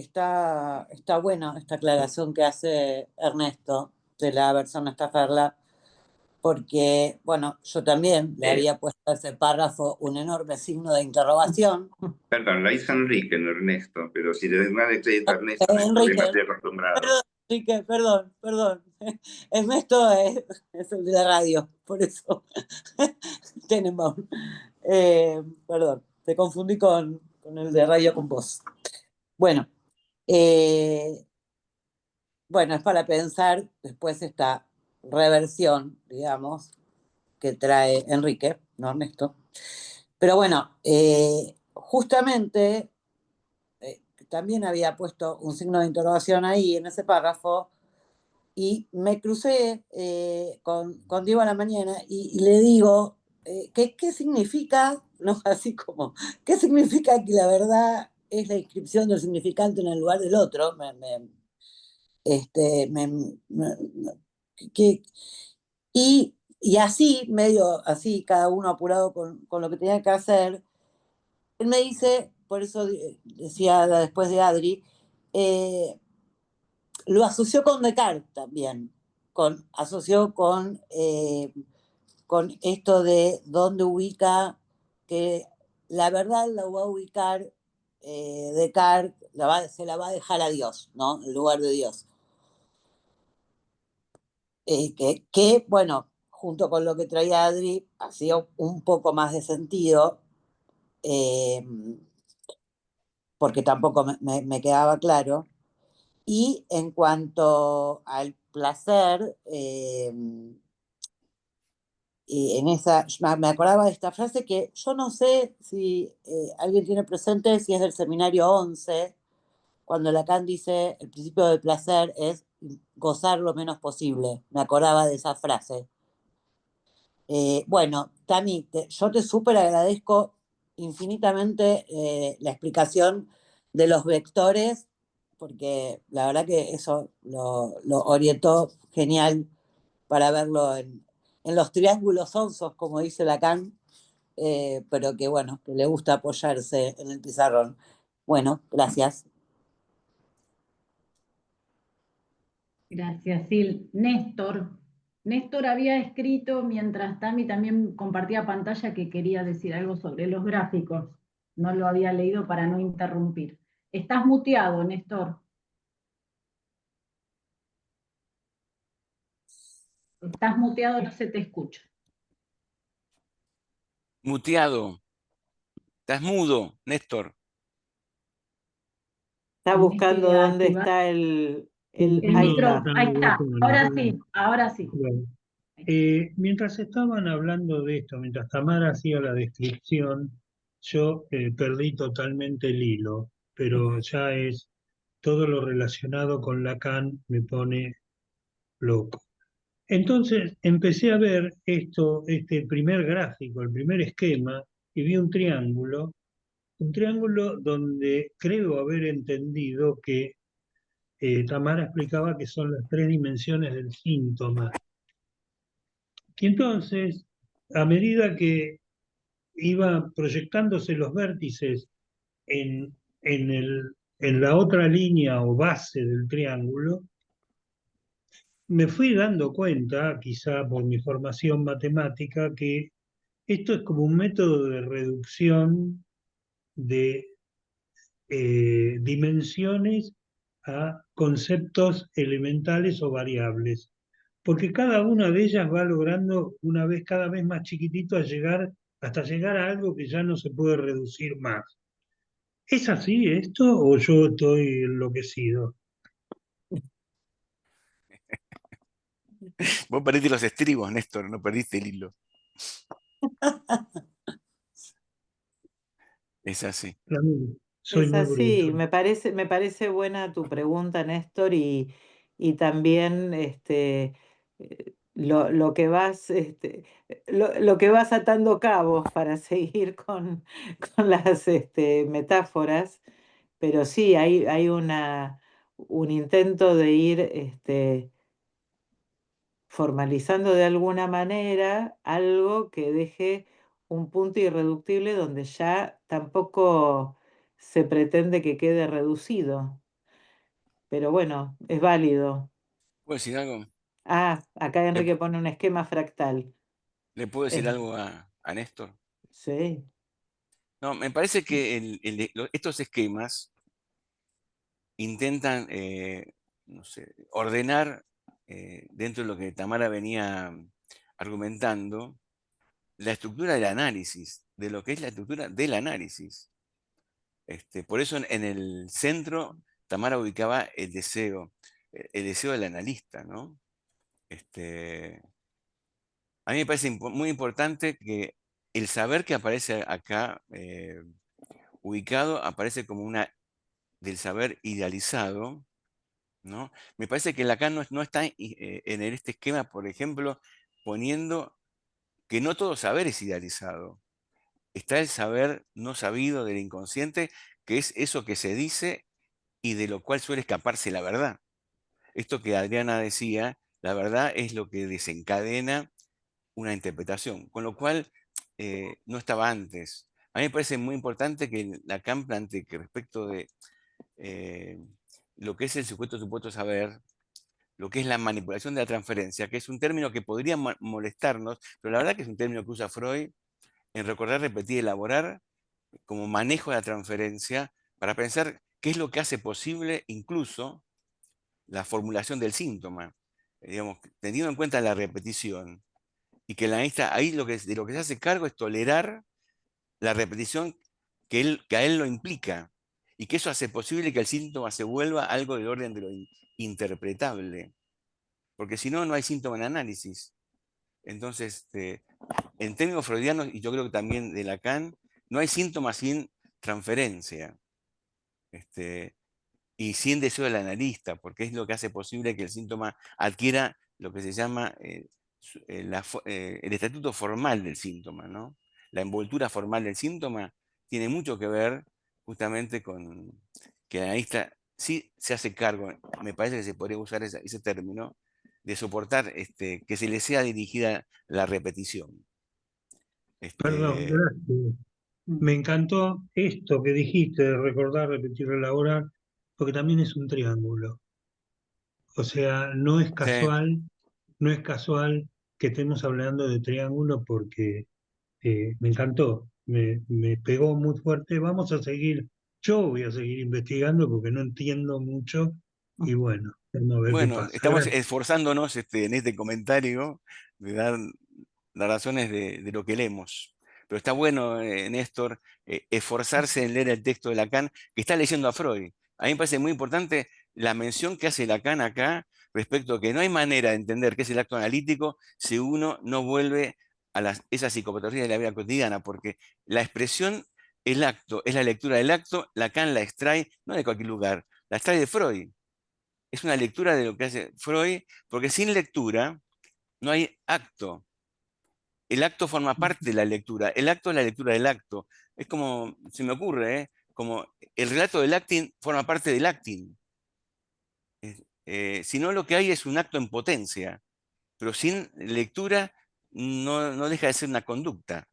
bueno esta aclaración que hace Ernesto de la versión Estaferla, porque, bueno, yo también le había puesto a ese párrafo un enorme signo de interrogación. Perdón, la hizo Enrique, no Ernesto, pero si le doy más de crédito a Ernesto, Enrique, estoy acostumbrado. perdón, Enrique, perdón. Ernesto es el de la radio, por eso. Tenenbaum. Perdón, te confundí con el de radio con vos. Bueno, bueno, es para pensar después esta reversión, digamos, que trae Enrique, no Ernesto. Pero bueno, justamente también había puesto un signo de interrogación ahí en ese párrafo y me crucé con Diego a la mañana y le digo, ¿qué significa, no así como, qué significa que la verdad es la inscripción del significante en el lugar del otro? Que, y así, medio así, cada uno apurado con lo que tenía que hacer, él me dice, por eso decía después de Adri, lo asoció con Descartes también, asoció con esto de dónde ubica, que la verdad la va a ubicar Descartes, se la va a dejar a Dios, ¿no? En lugar de Dios. Bueno, junto con lo que traía Adri, hacía un poco más de sentido, porque tampoco me quedaba claro. Y en cuanto al placer, en esa, me acordaba de esta frase que yo no sé si alguien tiene presente, si es del seminario 11, cuando Lacan dice el principio del placer es gozar lo menos posible. Me acordaba de esa frase. Bueno, Tami, yo te súper agradezco infinitamente la explicación de los vectores, porque la verdad que eso lo orientó genial para verlo en los triángulos onzos, como dice Lacan, pero que bueno, que le gusta apoyarse en el pizarrón. Bueno, gracias. Gracias, Sil. Néstor. Néstor había escrito mientras Tami también compartía pantalla que quería decir algo sobre los gráficos. No lo había leído para no interrumpir. Estás muteado, Néstor. Estás muteado, no se te escucha. Muteado. Estás mudo, Néstor. Está Tenés buscando que dónde activar está el... el Ahí micro. está. Ahí está. Ahora sí, ahora sí. Bueno, mientras estaban hablando de esto, mientras Tamara hacía la descripción, yo perdí totalmente el hilo, pero ya es todo lo relacionado con Lacan me pone loco. Entonces empecé a ver este primer gráfico, el primer esquema, y vi un triángulo donde creo haber entendido que Tamara explicaba que son las 3 dimensiones del síntoma. Y entonces, a medida que iba proyectándose los vértices en la otra línea o base del triángulo, me fui dando cuenta, quizá por mi formación matemática, que esto es como un método de reducción de dimensiones a conceptos elementales o variables, porque cada una de ellas va logrando una vez cada vez más chiquitito hasta llegar a algo que ya no se puede reducir más. ¿Es así esto o yo estoy enloquecido? Vos perdiste los estribos, Néstor, no perdiste el hilo. Es así. Soy Es muy así, bruto. me parece buena tu pregunta, Néstor, y también lo que vas, lo que vas atando cabos para seguir con las metáforas, pero sí, hay un intento de ir formalizando de alguna manera algo que deje un punto irreductible donde ya tampoco se pretende que quede reducido. Pero bueno, es válido. ¿Puedo decir algo? Ah, acá ¿Le, Enrique pone un esquema fractal. le puedo decir Es- algo a Néstor? sí, No, me parece que estos esquemas intentan, no sé, ordenar dentro de lo que Tamara venía argumentando, la estructura del análisis, de lo que es la estructura del análisis. Por eso en el centro Tamara ubicaba el deseo del analista, ¿no? A mí me parece muy importante que el saber que aparece acá ubicado aparece como una del saber idealizado, ¿no? Me parece que Lacan no está en este esquema, por ejemplo, poniendo que no todo saber es idealizado. Está el saber no sabido del inconsciente, que es eso que se dice y de lo cual suele escaparse la verdad. Esto que Adriana decía, la verdad es lo que desencadena una interpretación, con lo cual no estaba antes. A mí me parece muy importante que Lacan plantee que respecto de eh, lo que es el supuesto saber, lo que es la manipulación de la transferencia, que es un término que podría molestarnos, pero la verdad que es un término que usa Freud en recordar, repetir, elaborar como manejo de la transferencia para pensar qué es lo que hace posible incluso la formulación del síntoma. Digamos, teniendo en cuenta la repetición y que el analista ahí de lo que se hace cargo es tolerar la repetición que a él lo implica y que eso hace posible que el síntoma se vuelva algo del orden de lo interpretable, porque si no, no hay síntoma en análisis. Entonces, en términos freudianos, y yo creo que también de Lacan, no hay síntoma sin transferencia y sin deseo del analista, porque es lo que hace posible que el síntoma adquiera lo que se llama el estatuto formal del síntoma, ¿no? La envoltura formal del síntoma tiene mucho que ver justamente con que el analista sí se hace cargo, me parece que se podría usar ese término, de soportar que se le sea dirigida la repetición. Perdón, Este, gracias. Me encantó esto que dijiste de recordar, repetir, elaborar, porque también es un triángulo. O sea, no es casual que estemos hablando de triángulo porque me encantó, me pegó muy fuerte. Vamos a seguir, yo voy a seguir investigando porque no entiendo mucho y bueno, vamos a ver qué Bueno, pasa. estamos Gracias. esforzándonos en este comentario de dar las razones de lo que leemos. Pero está bueno, Néstor, esforzarse en leer el texto de Lacan, que está leyendo a Freud. A mí me parece muy importante la mención que hace Lacan acá respecto a que no hay manera de entender qué es el acto analítico si uno no vuelve a esa psicopatología de la vida cotidiana, porque la expresión, el acto, es la lectura del acto, Lacan la extrae no de cualquier lugar, la extrae de Freud. Es una lectura de lo que hace Freud, porque sin lectura no hay acto. El acto forma parte de la lectura. El acto es la lectura del acto. Es como, se me ocurre, como el relato del acting forma parte del acting. Si no, lo que hay es un acto en potencia, pero sin lectura no deja de ser una conducta,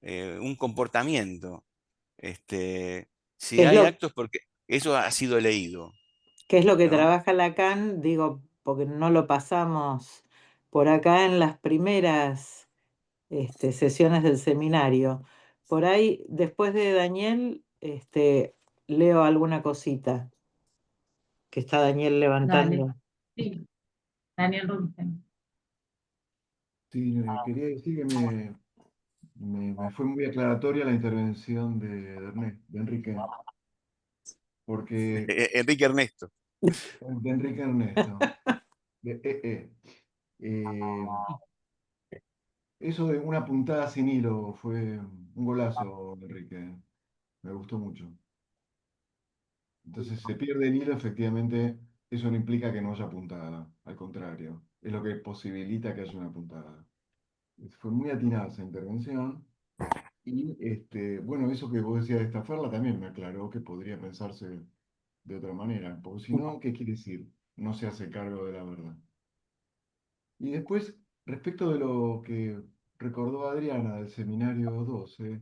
un comportamiento. Si ¿Qué es hay lo, actos, porque eso ha sido leído, qué es lo que ¿no? trabaja Lacan? Digo, porque no lo pasamos por acá en las primeras sesiones del seminario. Por ahí, después de Daniel, leo alguna cosita que está Daniel Dale. levantando. Sí, Daniel Rubinstein. Sí, quería decir que me fue muy aclaratoria la intervención de Enrique, porque Enrique Ernesto. de Enrique Ernesto, de Eh, eso de una puntada sin hilo fue un golazo, Enrique. Me gustó mucho. Entonces, se pierde el hilo, efectivamente, eso no implica que no haya puntada. Al contrario, es lo que posibilita que haya una puntada. Fue muy atinada esa intervención. Y bueno, eso que vos decías de estafarla también me aclaró que podría pensarse de otra manera. Porque si no, ¿qué quiere decir? No se hace cargo de la verdad. Y después, respecto de lo que recordó Adriana del seminario 12,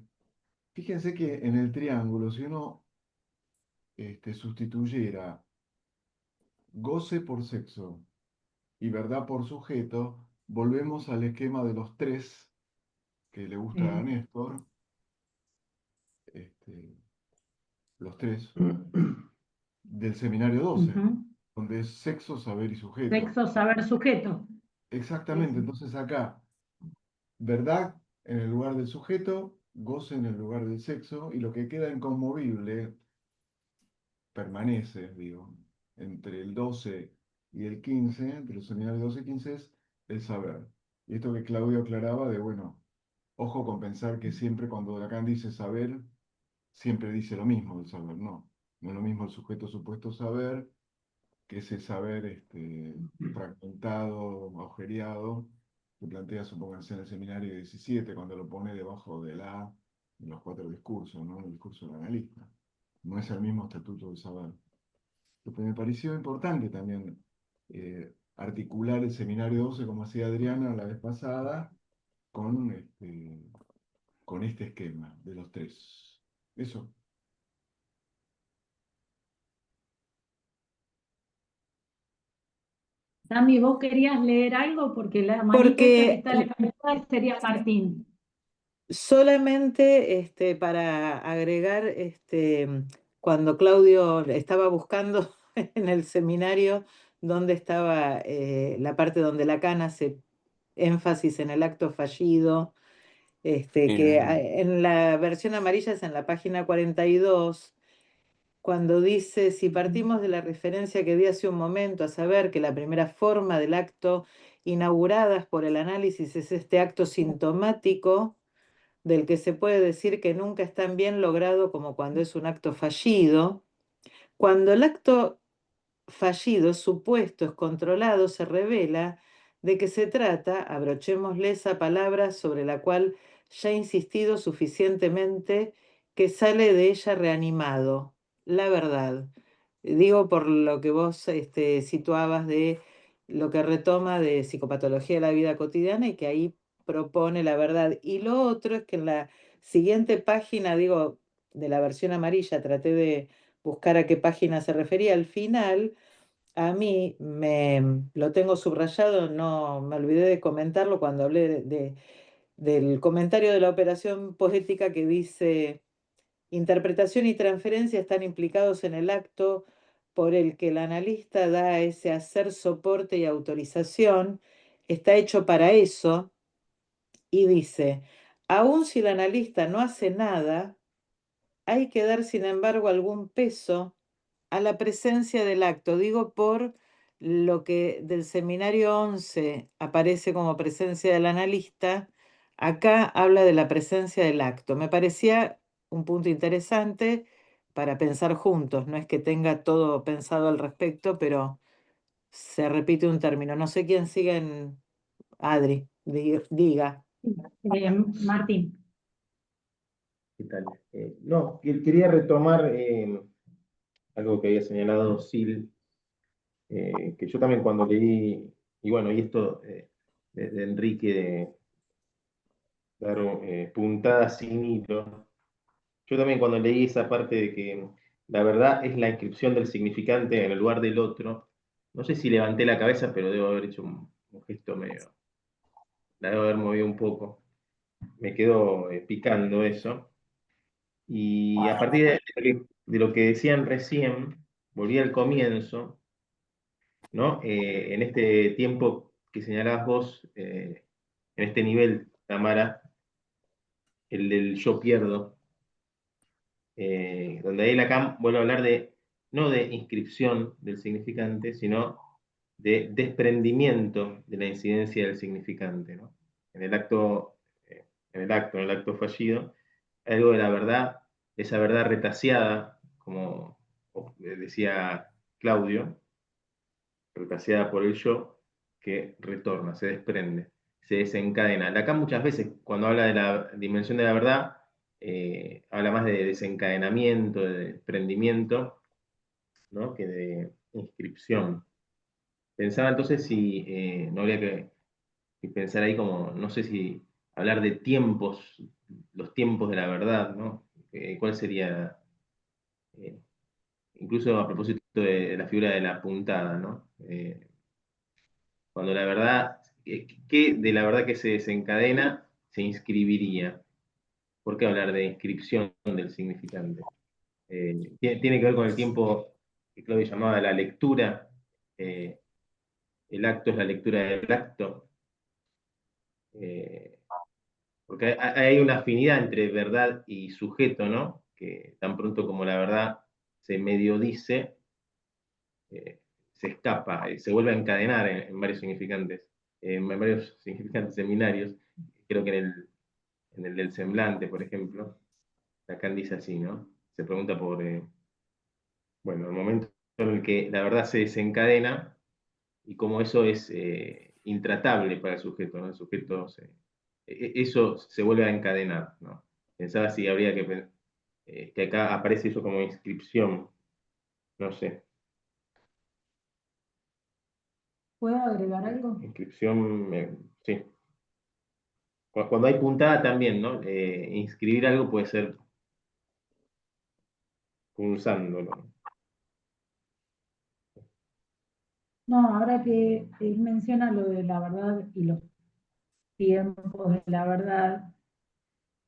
fíjense que en el triángulo, si uno sustituyera goce por sexo y verdad por sujeto, volvemos al esquema de los tres que le gusta a Néstor, este, los tres del seminario 12, Ujú. donde es sexo, saber y sujeto. Sexo, saber, sujeto. Exactamente, entonces acá, verdad en el lugar del sujeto, goce en el lugar del sexo, y lo que queda inconmovible permanece, digo, entre el 12 y el 15, entre los seminarios 12 y 15 es el saber. Y esto que Claudio aclaraba de, bueno, ojo con pensar que siempre cuando Lacan dice saber, siempre dice lo mismo del saber, no. No es lo mismo el sujeto supuesto saber que ese saber fragmentado, agujereado, que plantea, supónganse, en el seminario 17, cuando lo pone debajo de la en los cuatro discursos, ¿no? El discurso del analista. No es el mismo estatuto del saber. Lo que me pareció importante también articular el seminario 12, como hacía Adriana la vez pasada, con con este esquema de los tres. Eso. Tami, ¿vos querías leer algo? Porque la manito esta que Porque está levantada sería Martín. solamente para agregar, cuando Claudio estaba buscando en el seminario dónde estaba la parte donde Lacan hace énfasis en el acto fallido, que en la versión amarilla es en la página 42, cuando dice, si partimos de la referencia que di hace un momento, a saber que la primera forma del acto inauguradas por el análisis es este acto sintomático, del que se puede decir que nunca es tan bien logrado como cuando es un acto fallido. Cuando el acto fallido es supuesto, es controlado, se revela de que se trata, abrochémosle esa palabra sobre la cual ya he insistido suficientemente, que sale de ella reanimado, la verdad. Digo por lo que vos situabas de lo que retoma de psicopatología de la vida cotidiana y que ahí propone la verdad. Y lo otro es que en la siguiente página, digo, de la versión amarilla, traté de buscar a qué página se refería. Al final a mí lo tengo subrayado, no me olvidé de comentarlo cuando hablé del comentario de la operación poética que dice: interpretación y transferencia están implicados en el acto por el que el analista da ese hacer, soporte y autorización. Está hecho para eso, y dice: aun si el analista no hace nada, hay que dar, sin embargo, algún peso a la presencia del acto. Digo, por lo que del seminario 11 aparece como presencia del analista, acá habla de la presencia del acto. Me parecía un punto interesante para pensar juntos. No es que tenga todo pensado al respecto, pero se repite un término. No sé quién sigue en Adri, diga. Martín. ¿Qué tal? No, quería retomar algo que había señalado Sil, que yo también cuando leí, y bueno, y esto de Enrique de dar puntadas sin hilo, yo también cuando leí esa parte de que la verdad es la inscripción del significante en el lugar del otro, no sé si levanté la cabeza, pero debo haber hecho un gesto medio, la debo haber movido un poco. Me quedó picando eso. Y a partir de lo que decían recién, volví al comienzo, ¿no? En este tiempo que señalabas vos, en este nivel, Tamara, el del yo pierdo, donde ahí Lacan vuelve a hablar no de inscripción del significante, sino de desprendimiento de la incidencia del significante, ¿no? En el acto, en el acto fallido, algo de la verdad, esa verdad retaseada, como decía Claudio, retaseada por el yo, que retorna, se desprende, se desencadena. Lacan muchas veces, cuando habla de la dimensión de la verdad, habla más de desencadenamiento, de desprendimiento, ¿no? Que de inscripción. Pensaba entonces si no habría que pensar ahí como, no sé si hablar de tiempos, los tiempos de la verdad, ¿no? ¿Cuál sería, eh, incluso a propósito de la figura de la puntada, ¿no? Cuando la verdad, ¿qué de la verdad que se desencadena se inscribiría? ¿Por qué hablar de inscripción del significante? Tiene que ver con el tiempo que Claudio llamaba la lectura. El acto es la lectura del acto. Porque hay una afinidad entre verdad y sujeto, ¿no? Que tan pronto como la verdad se medio dice, se escapa, se vuelve a encadenar en varios significantes, en varios significantes seminarios. Creo que en el del semblante, por ejemplo, Lacan dice así, ¿no? Se pregunta por, bueno, el momento en el que la verdad se desencadena y cómo eso es intratable para el sujeto, ¿no? El sujeto eso se vuelve a encadenar, ¿no? Pensaba si habría que acá aparece eso como inscripción, no sé. ¿Puedo agregar algo? Inscripción, sí. Cuando hay puntada también, ¿no? Inscribir algo puede ser pulsándolo. No, ahora que él menciona lo de la verdad y los tiempos de la verdad,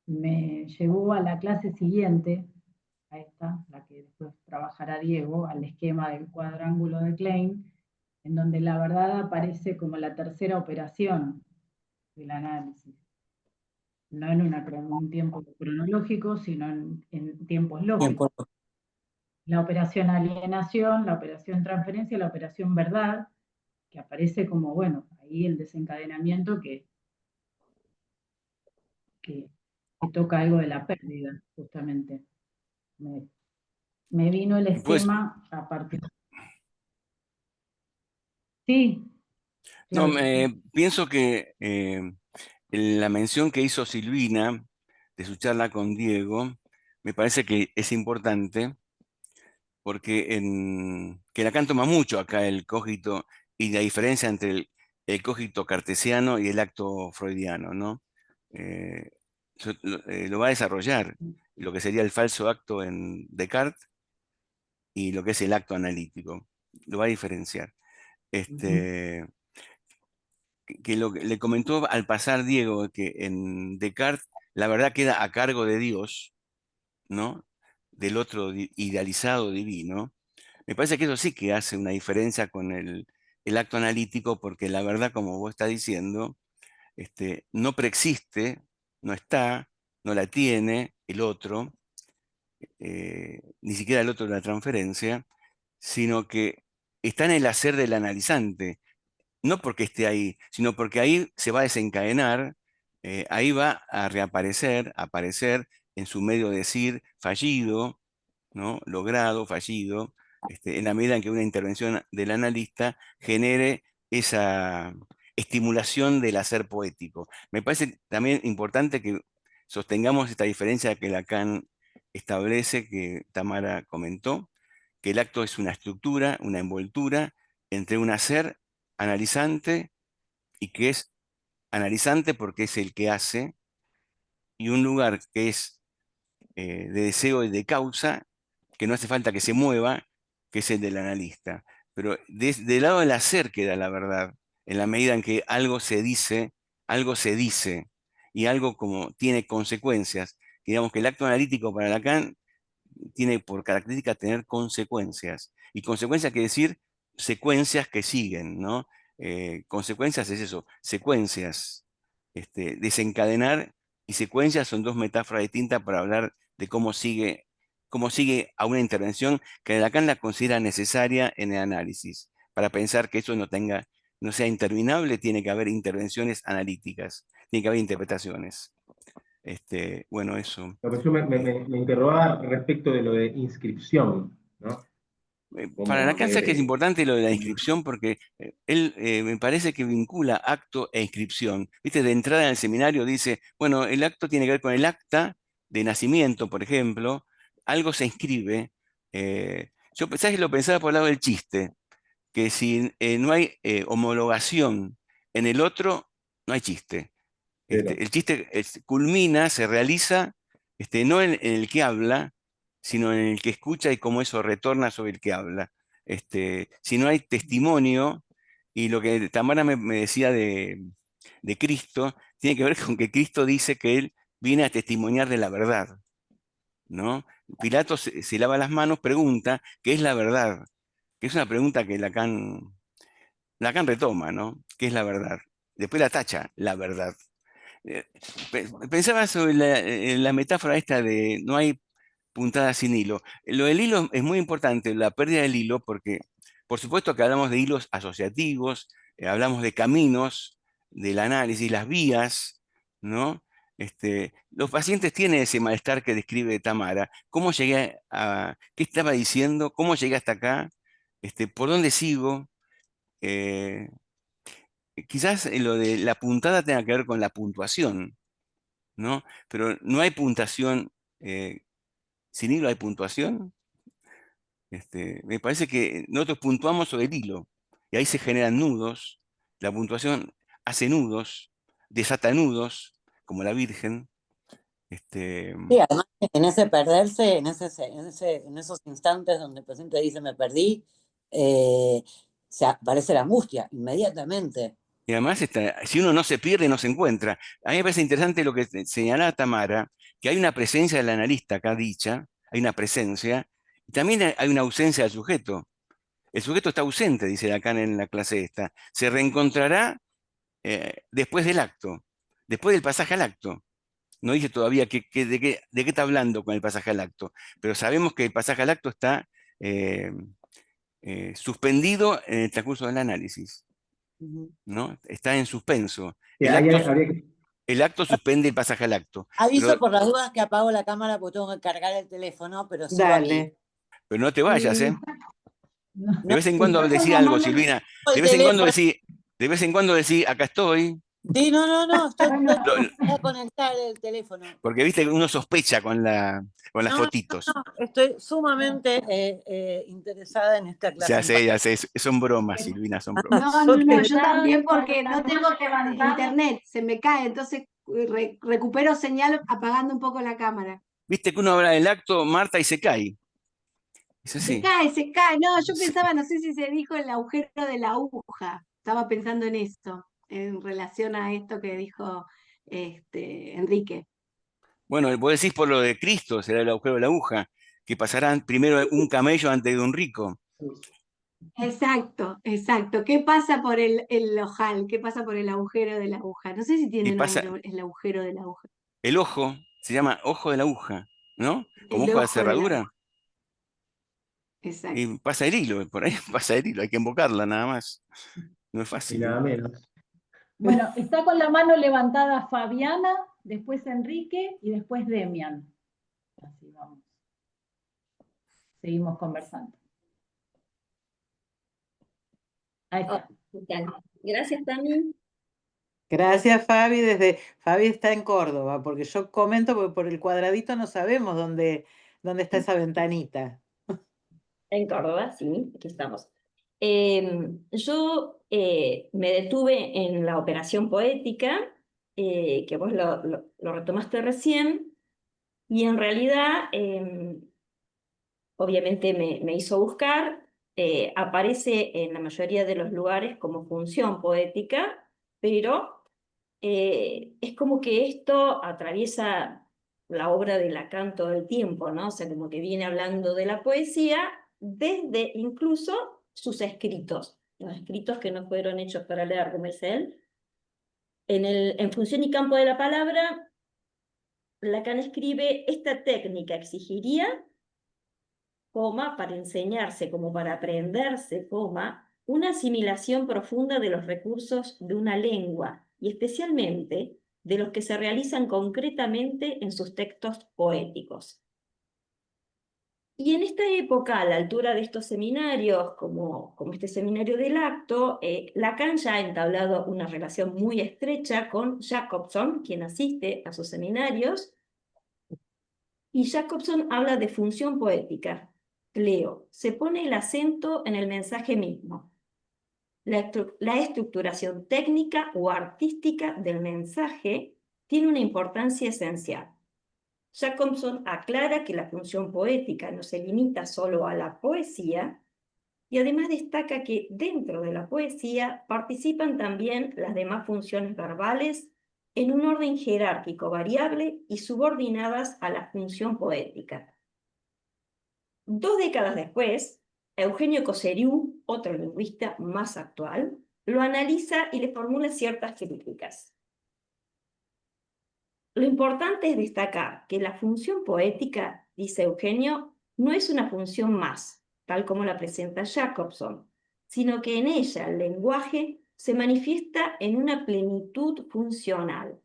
me llevó a la clase siguiente, a esta, la que después trabajará Diego, al esquema del cuadrángulo de Klein, en donde la verdad aparece como la tercera operación del análisis, no en un tiempo cronológico, sino en tiempos lógicos. Tiempo. La operación alienación, la operación transferencia, la operación verdad, que aparece como, bueno, ahí el desencadenamiento que toca algo de la pérdida, justamente. Me vino el Pues, esquema a partir. Sí, no, claro que sí. pienso que la mención que hizo Silvina de su charla con Diego me parece que es importante porque que Lacan toma mucho acá el cogito y la diferencia entre el cogito cartesiano y el acto freudiano, ¿no? Eh, lo va a desarrollar, lo que sería el falso acto en Descartes y lo que es el acto analítico. lo va a diferenciar. Que lo que le comentó al pasar Diego, que en Descartes la verdad queda a cargo de Dios, ¿no? Del otro idealizado divino. Me parece que eso sí que hace una diferencia con el acto analítico, porque la verdad, como vos estás diciendo, no preexiste, no está, no la tiene el otro, ni siquiera el otro de la transferencia, sino que está en el hacer del analizante, no porque esté ahí, sino porque ahí se va a desencadenar, ahí va a reaparecer, aparecer en su medio decir fallido, ¿no? Logrado, fallido, en la medida en que una intervención del analista genere esa estimulación del hacer poético. Me parece también importante que sostengamos esta diferencia que Lacan establece, que Tamara comentó, que el acto es una estructura, una envoltura entre un hacer analizante y que es analizante porque es el que hace, y un lugar que es de deseo y de causa, que no hace falta que se mueva, que es el del analista. Pero del lado del hacer queda la verdad, en la medida en que algo se dice, y algo como tiene consecuencias. Digamos que el acto analítico para Lacan tiene por característica tener consecuencias. Y consecuencias quiere decir secuencias que siguen, ¿no? Consecuencias es eso, secuencias. Desencadenar y secuencias son dos metáforas distintas para hablar de cómo sigue a una intervención que Lacan la considera necesaria en el análisis. Para pensar que eso no sea interminable, tiene que haber intervenciones analíticas, tiene que haber interpretaciones. Bueno, eso. Lo que yo me interrogaba respecto de lo de inscripción, ¿no? Para Lacan sabes que es Como, importante lo de la inscripción porque él me parece que vincula acto e inscripción. Viste, de entrada en el seminario dice, bueno, el acto tiene que ver con el acta de nacimiento, por ejemplo, algo se inscribe. Yo ¿sabes que lo pensaba por el lado del chiste? Que si no hay homologación en el otro, no hay chiste. pero, El chiste culmina, se realiza, no en el que habla, sino en el que escucha y cómo eso retorna sobre el que habla. Si no hay testimonio, y lo que Tamara me decía de Cristo, tiene que ver con que Cristo dice que él viene a testimoniar de la verdad, ¿no? Pilato se lava las manos, pregunta, ¿qué es la verdad? Que es una pregunta que Lacan retoma, ¿no? ¿Qué es la verdad? Después la tacha, la verdad. Pensaba sobre la metáfora esta de no hay puntada sin hilo. Lo del hilo es muy importante, la pérdida del hilo, porque por supuesto que hablamos de hilos asociativos, hablamos de caminos del análisis, las vías, ¿no? Los pacientes tienen ese malestar que describe Tamara. ¿Cómo llegué qué estaba diciendo? ¿Cómo llegué hasta acá? ¿Por dónde sigo? Quizás lo de la puntada tenga que ver con la puntuación, ¿no? Pero no hay puntuación, sin hilo hay puntuación. Me parece que nosotros puntuamos sobre el hilo y ahí se generan nudos. La puntuación hace nudos, desata nudos, como la Virgen. Sí, además en ese perderse, en esos instantes donde el paciente dice me perdí, aparece la angustia inmediatamente. Y además, si uno no se pierde, no se encuentra. A mí me parece interesante lo que señalaba Tamara, que hay una presencia del analista acá dicha, hay una presencia, y también hay una ausencia del sujeto. El sujeto está ausente, dice Lacan en la clase esta. Se reencontrará después del acto, después del pasaje al acto. No dice todavía de qué está hablando con el pasaje al acto, pero sabemos que el pasaje al acto está suspendido en el transcurso del análisis, ¿no? Está en suspenso. El acto suspende el pasaje al acto. Aviso por las dudas que apago la cámara porque tengo que cargar el teléfono, pero sigo aquí. Pero no te vayas, ¿eh? No. De vez en cuando decía algo, Silvina. De vez en cuando decís, acá estoy. Sí, no, estoy a conectar el teléfono. Porque viste que uno sospecha con las fotitos. No, estoy sumamente interesada en esta clase. Ya sé, son bromas, Silvina, son bromas. No, yo también porque no tengo internet, se me cae, entonces recupero señal apagando un poco la cámara. Viste que uno habla del acto, Marta, y se cae. Es Se así. cae, se cae. No, yo Sí. pensaba, no sé si se dijo el agujero de la aguja. Estaba pensando en esto, en relación a esto que dijo Enrique. Bueno, vos decís por lo de Cristo, será el agujero de la aguja, que pasará primero un camello antes de un rico. Exacto, exacto. ¿Qué pasa por el ojal? ¿Qué pasa por el agujero de la aguja? No sé si Y tiene pasa, nombre el agujero de la aguja. el ojo se llama ojo de la aguja, ¿no? Como El ojo de ojo de la cerradura. aguja. Exacto. Y pasa el hilo, por ahí pasa el hilo, hay que embocarla nada más. No es Y fácil, nada ¿eh? menos. Bueno, está con la mano levantada Fabiana, después Enrique y después Demian. Así vamos. Seguimos conversando. Ahí está. ¿Qué tal? Gracias, Tami. Gracias, Fabi. Fabi está en Córdoba, porque yo comento porque por el cuadradito no sabemos dónde está esa ventanita. En Córdoba, sí, aquí estamos. Yo me detuve en la operación poética, que vos lo retomaste recién, y en realidad, obviamente me hizo buscar, aparece en la mayoría de los lugares como función poética, pero es como que esto atraviesa la obra de Lacan todo el tiempo, ¿no? O sea, como que viene hablando de la poesía desde incluso sus escritos, los escritos que no fueron hechos para leer, como dice él. En Función y Campo de la Palabra, Lacan escribe: esta técnica exigiría, para enseñarse como para aprenderse, una asimilación profunda de los recursos de una lengua, y especialmente de los que se realizan concretamente en sus textos poéticos. Y en esta época, a la altura de estos seminarios, como este seminario del acto, Lacan ya ha entablado una relación muy estrecha con Jacobson, quien asiste a sus seminarios, y Jacobson habla de función poética. Leo: se pone el acento en el mensaje mismo. La estructuración técnica o artística del mensaje tiene una importancia esencial. Jacobson aclara que la función poética no se limita solo a la poesía, y además destaca que dentro de la poesía participan también las demás funciones verbales en un orden jerárquico variable y subordinadas a la función poética. 2 décadas después, Eugenio Cosseriu, otro lingüista más actual, lo analiza y le formula ciertas críticas. Lo importante es destacar que la función poética, dice Eugenio, no es una función más, tal como la presenta Jacobson, sino que en ella el lenguaje se manifiesta en una plenitud funcional.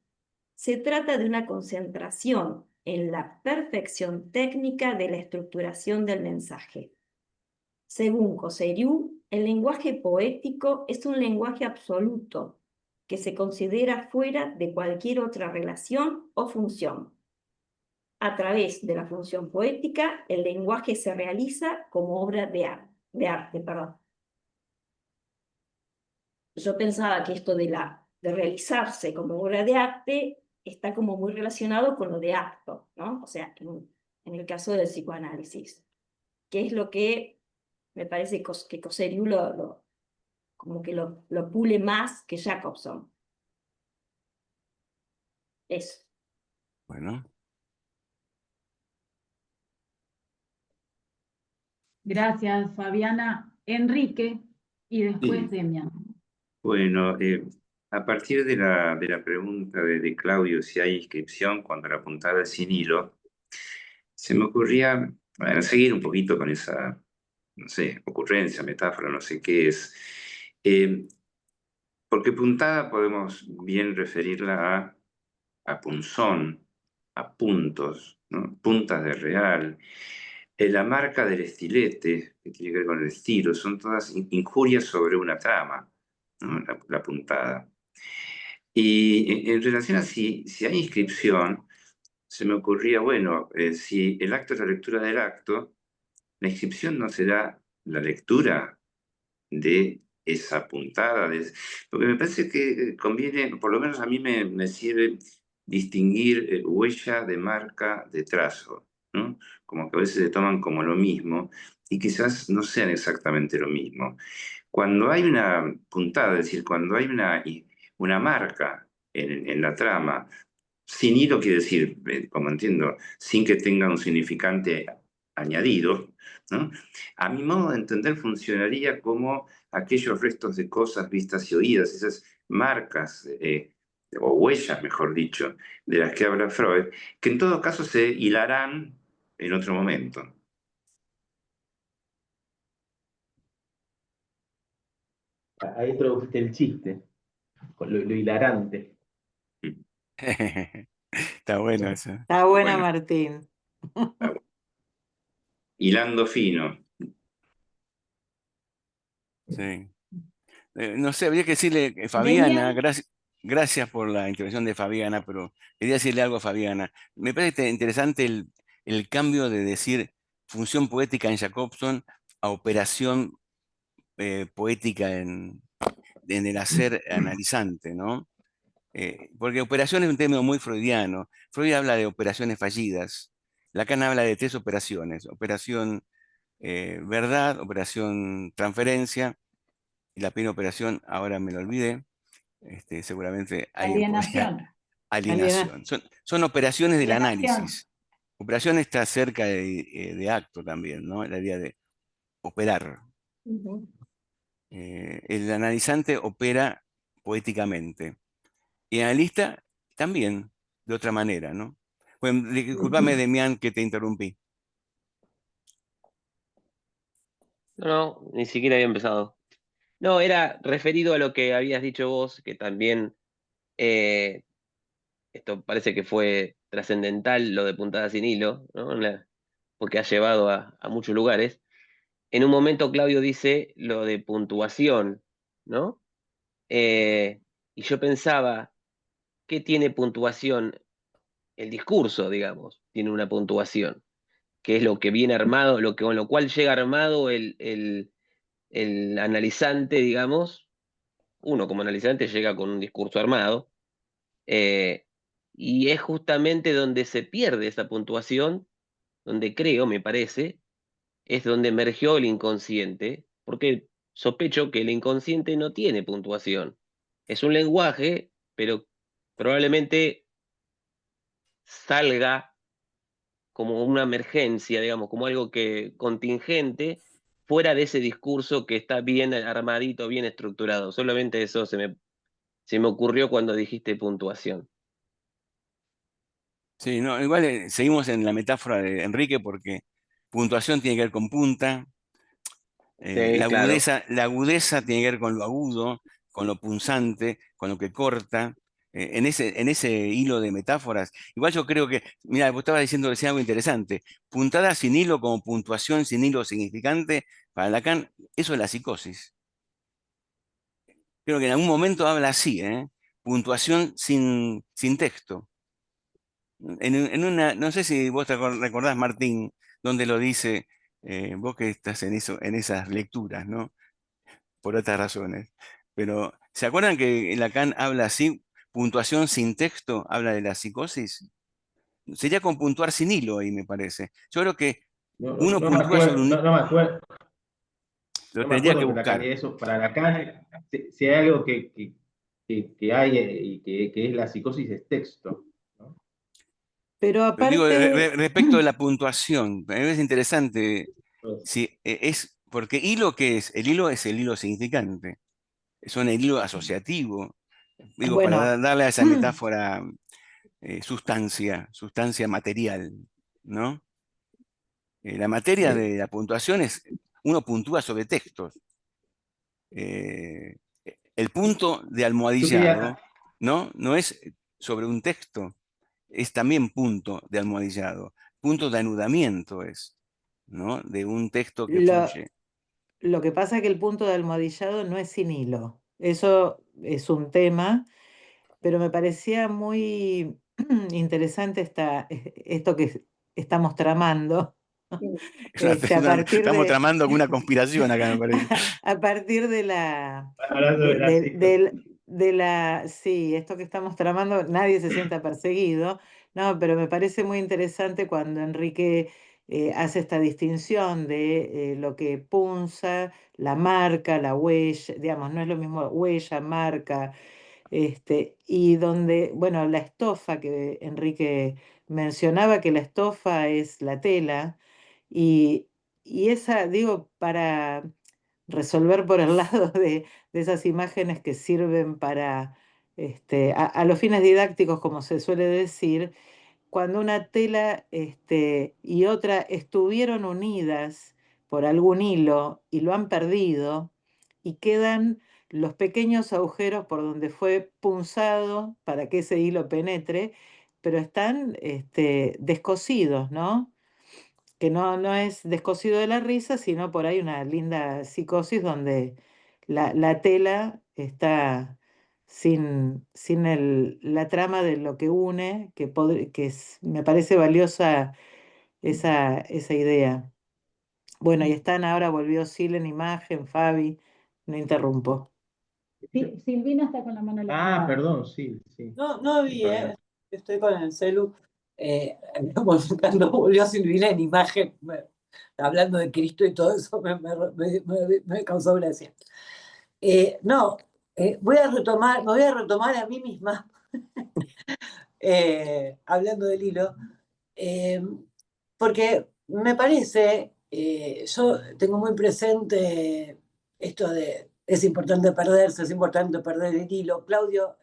Se trata de una concentración en la perfección técnica de la estructuración del mensaje. Según Cosseriu, el lenguaje poético es un lenguaje absoluto que se considera fuera de cualquier otra relación o función. A través de la función poética, el lenguaje se realiza como obra de arte. Yo pensaba que esto de realizarse como obra de arte está como muy relacionado con lo de acto, ¿no? O sea, en el caso del psicoanálisis, que es lo que me parece que Cosseriu como que lo pule más que Jacobson. Eso. Bueno, Gracias, Fabiana. Enrique y después Sí. Demian. Bueno, a partir de la pregunta de Claudio si hay inscripción cuando la puntada es sin hilo, se me ocurría, bueno, seguir un poquito con esa, no sé, ocurrencia, metáfora, no sé qué es. Porque puntada podemos bien referirla a punzón, a puntos, ¿no? Puntas de real. La marca del estilete, que tiene que ver con el estilo, son todas injurias sobre una trama, ¿no? La puntada. Y en relación a si hay inscripción, se me ocurría, bueno, si el acto es la lectura del acto, la inscripción no será la lectura de esa puntada, porque me parece que conviene, por lo menos a mí me sirve distinguir huella de marca de trazo, ¿no? como que a veces se toman como lo mismo y quizás no sean exactamente lo mismo. Cuando hay una puntada, es decir, cuando hay una marca en la trama, sin hilo quiere decir, como entiendo, sin que tenga un significante añadido, ¿no? A mi modo de entender funcionaría como aquellos restos de cosas vistas y oídas, esas marcas, o huellas, mejor dicho, de las que habla Freud, que en todo caso se hilarán en otro momento. Ahí introdujiste el chiste, con lo hilarante. Está bueno eso. Está buena, Bueno, Martín. hilando fino. Sí. No sé, habría que decirle, Fabiana, Demian, gracias por la intervención de Fabiana, pero quería decirle algo a Fabiana. Me parece interesante el cambio de decir función poética en Jacobson a operación poética en el hacer analizante, ¿no? Porque operación es un término muy freudiano. Freud habla de operaciones fallidas. Lacan habla de 3 operaciones: operación verdad, operación transferencia, y la primera operación, ahora me lo olvidé, seguramente alguien podría, Alienación. alienación. Son operaciones del Alienación. análisis. Operación está cerca de acto también, ¿no? La idea de operar. ujú, El analizante opera poéticamente. Y el analista también, de otra manera, ¿no? Bueno, discúlpame, Demián, que te interrumpí. No, no, ni siquiera había empezado. No, era referido a lo que habías dicho vos, que también eh, esto parece que fue trascendental, lo de Puntada sin Hilo, ¿no? Porque ha llevado a muchos lugares. En un momento Claudio dice lo de puntuación, ¿no? Eh, y yo pensaba, ¿qué tiene puntuación? El discurso, digamos, tiene una puntuación, que es lo que viene armado, con lo cual llega armado el analizante, digamos. Uno como analizante llega con un discurso armado, eh, y es justamente donde se pierde esa puntuación, donde creo, me parece, es donde emergió el inconsciente, porque sospecho que el inconsciente no tiene puntuación. Es un lenguaje, pero probablemente salga como una emergencia, digamos, como algo que contingente, fuera de ese discurso que está bien armadito, bien estructurado. Solamente eso se me ocurrió cuando dijiste puntuación. Sí, no, igual seguimos en la metáfora de Enrique porque puntuación tiene que ver con punta, Sí, claro. la agudeza tiene que ver con lo agudo, con lo punzante, con lo que corta. En ese hilo de metáforas, igual yo creo que, mira, vos estabas diciendo recién algo interesante, puntada sin hilo como puntuación sin hilo significante, para Lacan, eso es la psicosis. Creo que en algún momento habla así, ¿eh? Puntuación sin texto. No sé si vos te recordás, Martín, donde lo dice, vos que estás en eso, en esas lecturas, ¿no? Por otras razones. Pero, ¿se acuerdan que Lacan habla así? Puntuación sin texto, habla de la psicosis. Sería con puntuar sin hilo ahí, me parece. Yo creo que No, no, uno no me puntúa sobre acuerdo, un... no me acuerdo, Lo no me tendría que acuerdo que Lacan, buscar. eso, para Lacan, si hay algo que hay y que es la psicosis, es texto, ¿no? Pero Pero digo, aparte, respecto de la puntuación, a mí me es interesante Pues, si es, porque hilo, ¿qué es? El hilo es el hilo significante, es un hilo asociativo. Digo, para bueno, darle a esa metáfora sustancia material, ¿no? La materia de la puntuación es, uno puntúa sobre textos. Eh, el punto de yo quería, almohadillado, ¿no? No es sobre un texto, es también punto de almohadillado, punto de anudamiento es, ¿no? De un texto que lo, fluye. lo que pasa es que el punto de almohadillado no es sin hilo. Eso es un tema, pero me parecía muy interesante esto que estamos tramando. A partir Estamos de, tramando alguna conspiración acá, me parece. a partir de la, hablando de la psicosis. sí, esto que estamos tramando, nadie se sienta perseguido, no, pero me parece muy interesante cuando Enrique hace esta distinción de lo que punza, la marca, la huella, digamos, no es lo mismo huella, marca, y donde, bueno, la estofa que Enrique mencionaba, que la estofa es la tela, y, y esa, digo, para resolver por el lado de esas imágenes que sirven para, a los fines didácticos, como se suele decir, cuando una tela y otra estuvieron unidas por algún hilo y lo han perdido y quedan los pequeños agujeros por donde fue punzado para que ese hilo penetre, pero están descosidos, ¿no? Que no es descosido de la risa, sino por ahí una linda psicosis donde la tela está sin la trama de lo que une, me parece valiosa esa idea. Bueno, y están ahora, volvió Sil en imagen, Fabi, no interrumpo. Silvina está con la mano levantada. Ah, perdón, sí. No vi, estoy con el celu. Cuando volvió Silvina en imagen, hablando de Cristo y todo eso, me causó gracia. Me voy a retomar a mí misma, hablando del hilo, porque me parece, yo tengo muy presente esto de es importante perderse, es importante perder el hilo. Claudio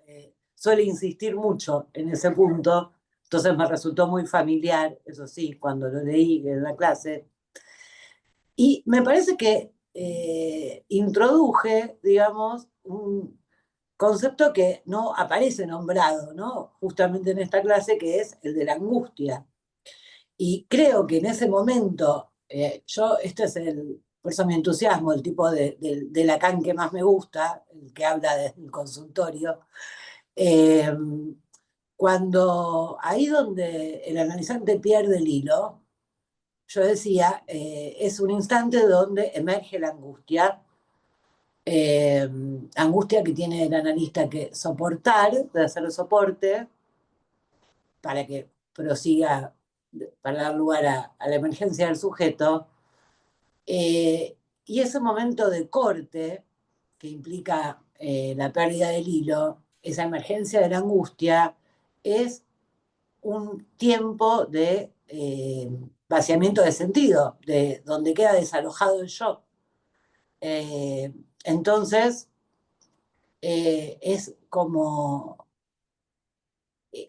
suele insistir mucho en ese punto, entonces me resultó muy familiar, eso sí, cuando lo leí en la clase. Y me parece que introduje, digamos, un concepto que no aparece nombrado, ¿no? Justamente en esta clase, que es el de la angustia. Y creo que en ese momento, por eso mi entusiasmo, el tipo de Lacan que más me gusta, el que habla desde el consultorio, cuando ahí donde el analizante pierde el hilo, yo decía, es un instante donde emerge la angustia, angustia que tiene el analista que soportar, de hacer soporte, para que prosiga, para dar lugar a la emergencia del sujeto, y ese momento de corte que implica la pérdida del hilo, esa emergencia de la angustia, es un tiempo de vaciamiento de sentido, de donde queda desalojado el yo. Entonces, es como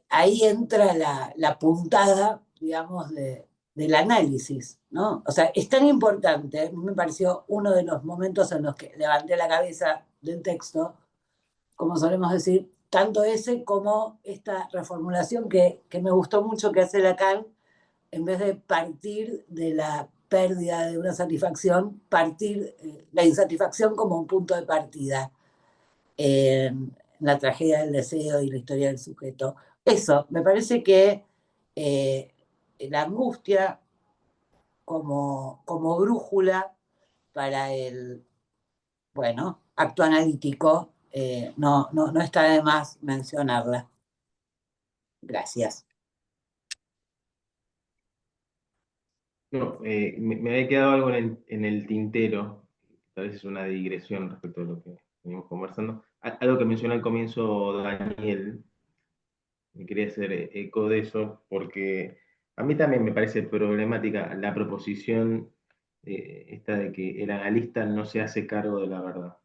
ahí entra la puntada, digamos, del análisis, ¿no? O sea, es tan importante, me pareció uno de los momentos en los que levanté la cabeza del texto, como solemos decir, tanto ese como esta reformulación que me gustó mucho que hace Lacan, en vez de partir de la pérdida de una satisfacción, partir la insatisfacción como un punto de partida. La tragedia del deseo y la historia del sujeto. Eso, me parece que la angustia como brújula para el, acto analítico, no está de más mencionarla. Gracias. No, me había quedado algo en el tintero, tal vez es una digresión respecto a lo que venimos conversando. Algo que mencionó al comienzo Daniel, me quería hacer eco de eso, porque a mí también me parece problemática la proposición esta de que el analista no se hace cargo de la verdad.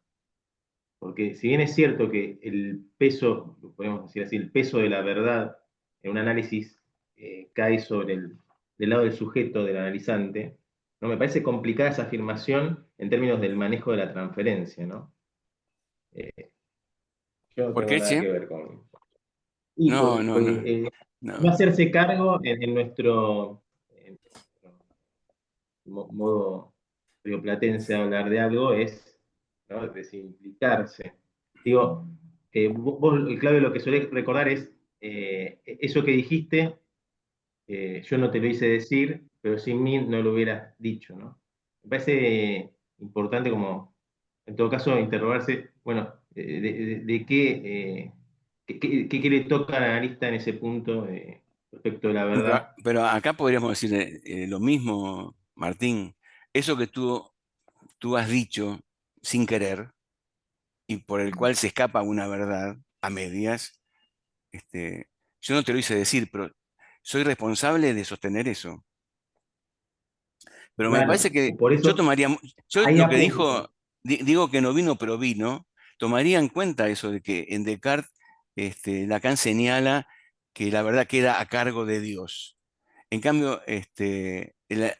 Porque si bien es cierto que el peso, podemos decir así, el peso de la verdad en un análisis cae sobre del lado del sujeto, del analizante, ¿no? Me parece complicada esa afirmación en términos del manejo de la transferencia, ¿no? Yo no ¿Por tengo qué, nada che? que ver con... No, no, no. No hacerse cargo en nuestro modo rioplatense de hablar de algo es, ¿no?, desimplicarse. Digo, vos, Claudio, lo que solés recordar es eso que dijiste, yo no te lo hice decir, pero sin mí no lo hubieras dicho, ¿no? Me parece importante como, en todo caso, interrogarse, bueno, de qué le toca al analista en ese punto respecto de la verdad. Pero acá podríamos decir lo mismo, Martín. Eso que tú has dicho sin querer y por el cual se escapa una verdad a medias, yo no te lo hice decir, pero soy responsable de sostener eso. Pero me parece Claro, que por yo eso tomaría, yo hay lo que apuntes. dijo, digo que no vino, pero vino, tomaría en cuenta eso de que en Descartes Lacan señala que la verdad queda a cargo de Dios. En cambio,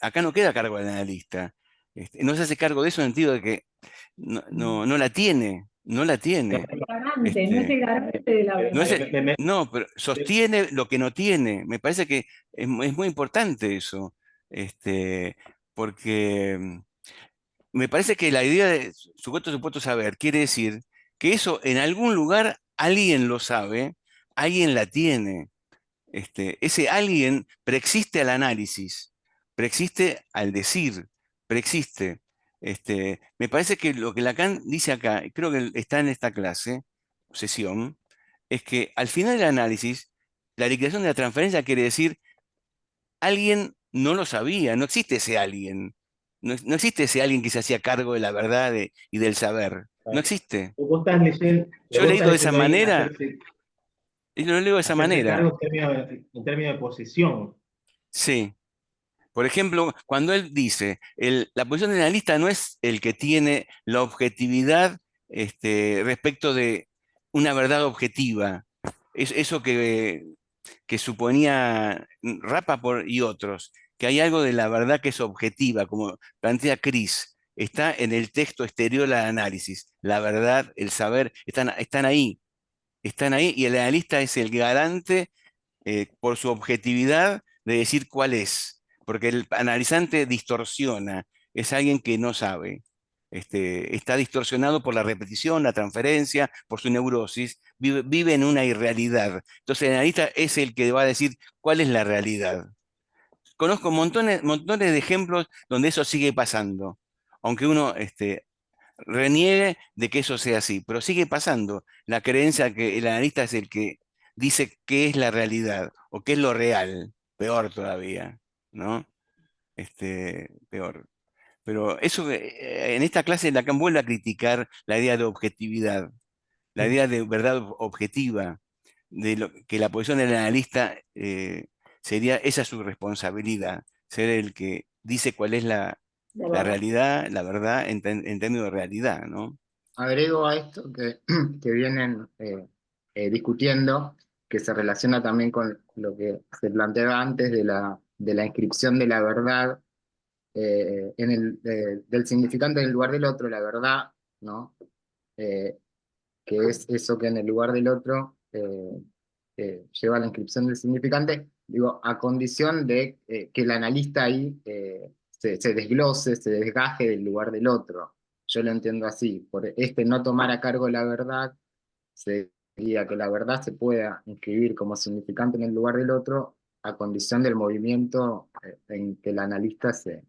acá no queda a cargo del analista. No se hace cargo de eso en el sentido de que no la tiene, no la tiene. Garante, no es el garante de la No, verdad. no, pero sostiene lo que no tiene. Me parece que es muy importante eso. Porque me parece que la idea de supuesto saber quiere decir que eso en algún lugar alguien lo sabe, alguien la tiene. Ese alguien preexiste al análisis, preexiste al decir, preexiste. Me parece que lo que Lacan dice acá, y creo que está en esta clase, sesión, es que al final del análisis, la liquidación de la transferencia quiere decir alguien no lo sabía, no existe ese alguien. No existe ese alguien que se hacía cargo de la verdad y del saber. No existe. Vos estás leyendo, Yo vos leído estás de esa leyendo ahí manera, y lo leo de esa hacerse manera. cargo en términos de posición. Sí. Por ejemplo, cuando él dice, la posición del analista no es el que tiene la objetividad respecto de una verdad objetiva. Es eso que suponía Rappaport y otros, que hay algo de la verdad que es objetiva, como plantea Chris, está en el texto exterior al análisis. La verdad, el saber, están ahí, y el analista es el garante por su objetividad de decir cuál es, porque el analizante distorsiona, es alguien que no sabe. Está distorsionado por la repetición, la transferencia, por su neurosis, vive en una irrealidad. Entonces el analista es el que va a decir cuál es la realidad. Conozco montones de ejemplos donde eso sigue pasando, aunque uno reniegue de que eso sea así, pero sigue pasando la creencia que el analista es el que dice qué es la realidad o qué es lo real, peor todavía, ¿no? Peor. Pero eso, en esta clase Lacan vuelve a criticar la idea de objetividad, la idea de verdad objetiva, que la posición del analista sería, esa es su responsabilidad, ser el que dice cuál es La la verdad. realidad, la verdad en términos de realidad, ¿no? Agrego a esto que vienen discutiendo, que se relaciona también con lo que se planteaba antes de la inscripción de la verdad del significante en el lugar del otro, la verdad, ¿no? Eh, que es eso que en el lugar del otro lleva a la inscripción del significante, digo, a condición de que el analista ahí se desglose, se desgaje del lugar del otro. Yo lo entiendo así, por no tomar a cargo la verdad, sería que la verdad se pueda inscribir como significante en el lugar del otro, a condición del movimiento en que el analista se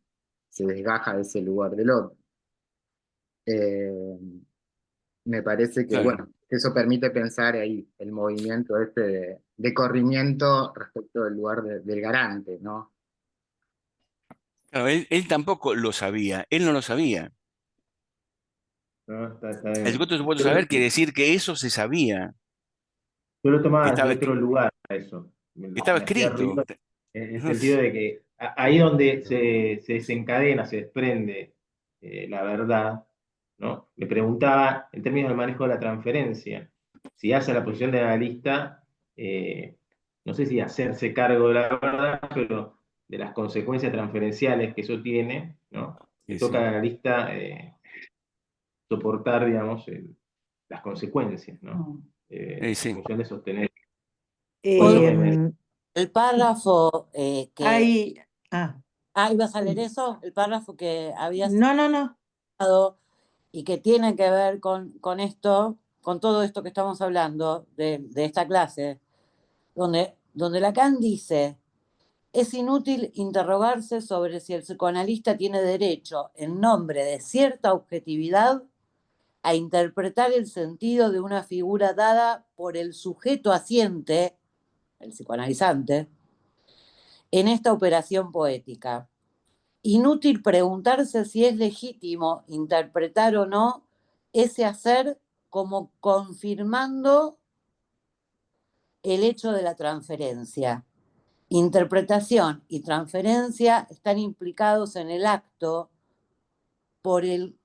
desgaja de ese lugar del otro. Eh, Me parece que, Claro. bueno, eso permite pensar ahí el movimiento de corrimiento respecto del lugar del garante, ¿no? Claro, él tampoco lo sabía, él no lo sabía. ¿No? Está El bien. supuesto supuesto saber quiere decir que eso se sabía, Yo lo que tomaba desde estaba, otro lugar a eso. que estaba Me hacía escrito. ruido en el sentido de que ahí donde se desencadena, se desprende la verdad, ¿no? Me preguntaba, en términos del manejo de la transferencia, si hace la posición de analista, no sé si hacerse cargo de la verdad, pero de las consecuencias transferenciales que eso tiene, ¿no? Le Sí, toca sí. al analista soportar, digamos, las consecuencias, ¿no? En Sí. función de sostener. Em, el párrafo que... Hay, ah, ¿ibas a leer eso? El párrafo que habías no. dado y que tiene que ver con esto, con todo esto que estamos hablando de esta clase, donde Lacan dice: es inútil interrogarse sobre si el psicoanalista tiene derecho, en nombre de cierta objetividad, a interpretar el sentido de una figura dada por el sujeto asiente, el psicoanalizante, en esta operación poética. Inútil preguntarse si es legítimo interpretar o no ese hacer como confirmando el hecho de la transferencia. Interpretación y transferencia están implicados en el acto por el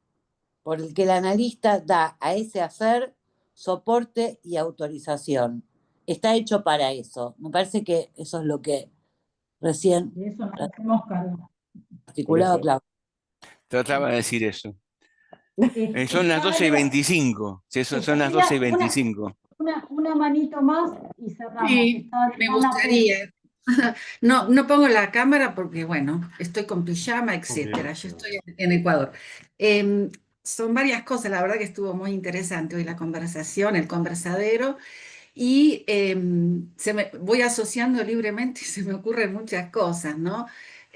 que el analista da a ese hacer soporte y autorización. Está hecho para eso. Me parece que eso es lo que recién De eso nos hacemos cargo. articulado Claudio. Trataba de decir eso. Son las 12:25. Sí, son las 12:25. Una manito más y cerramos. Sí, me gustaría. No pongo la cámara porque, bueno, estoy con pijama, etcétera. Yo estoy en Ecuador. Son varias cosas, la verdad que estuvo muy interesante hoy la conversación, el conversadero, y voy asociando libremente y se me ocurren muchas cosas, ¿no?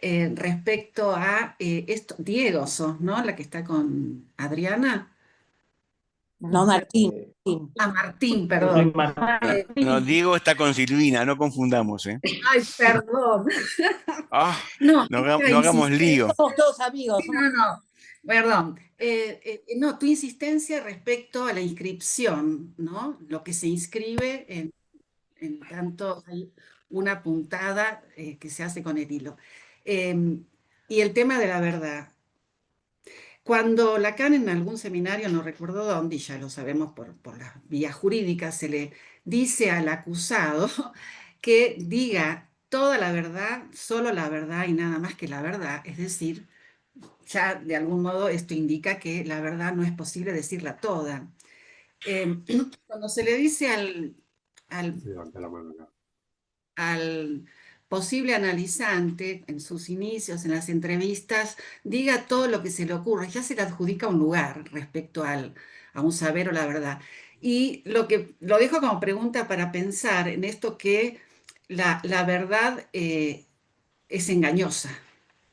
Respecto a esto, Diego sos, ¿no? La que está con Adriana. No, Martín. Martín, Yo soy perdón. Martín. No, Diego está con Silvina, no confundamos, ¿eh? Ay, perdón. Ah, No hagamos lío. Somos todos amigos. No, perdón. No, tu insistencia respecto a la inscripción, ¿no? Lo que se inscribe en tanto hay una puntada que se hace con el hilo. Y el tema de la verdad. Cuando Lacan en algún seminario, no recuerdo dónde, y ya lo sabemos por las vías jurídicas, se le dice al acusado que diga toda la verdad, solo la verdad y nada más que la verdad, es decir, ya de algún modo esto indica que la verdad no es posible decirla toda. Cuando se le dice al posible analizante en sus inicios, en las entrevistas, diga todo lo que se le ocurra, ya se le adjudica un lugar respecto a un saber o la verdad. Y lo dejo como pregunta para pensar en esto que la verdad es engañosa,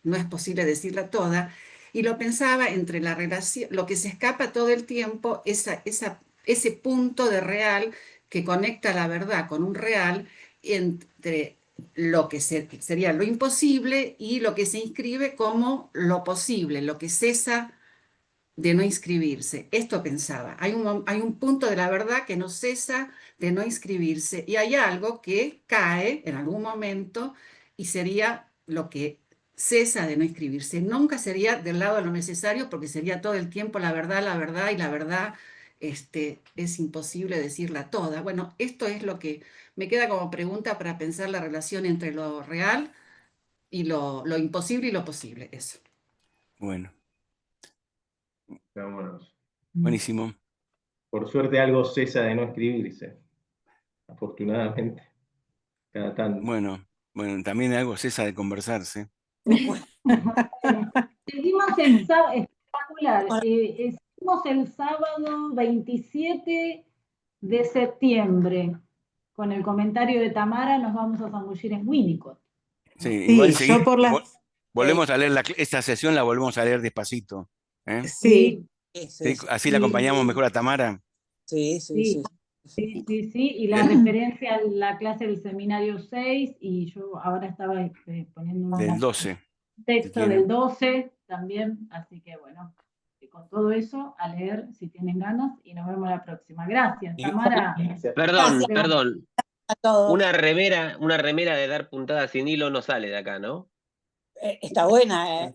no es posible decirla toda, y lo pensaba entre la relación, lo que se escapa todo el tiempo, ese punto de real que conecta la verdad con un real, entre lo que sería lo imposible y lo que se inscribe como lo posible, lo que cesa de no inscribirse. Esto pensaba, hay un punto de la verdad que no cesa de no inscribirse y hay algo que cae en algún momento y sería lo que cesa de no inscribirse. Nunca sería del lado de lo necesario porque sería todo el tiempo la verdad y la verdad es imposible decirla toda. Bueno, esto es lo que me queda como pregunta para pensar la relación entre lo real y lo imposible y lo posible. Eso. Bueno, Vámonos. buenísimo. Por suerte algo cesa de no escribirse. Afortunadamente. Cada tanto. Bueno, también algo cesa de conversarse. Seguimos el sábado, espectacular. Seguimos el sábado 27 de septiembre. Con el comentario de Tamara nos vamos a zambullir en Winnicott. Sí, Sí, igual yo por las... volvemos a leer esta sesión, la volvemos a leer despacito. ¿eh? Sí, ¿Sí? Así la acompañamos mejor a Tamara. Sí. Y la referencia a la clase del seminario 6, y yo ahora estaba poniendo Del 12. texto si del 12 también, así que bueno, con todo eso, a leer si tienen ganas, y nos vemos la próxima. Gracias, Tamara. Perdón. A todos. Una remera de dar puntadas sin hilo no sale de acá, ¿no? Está buena,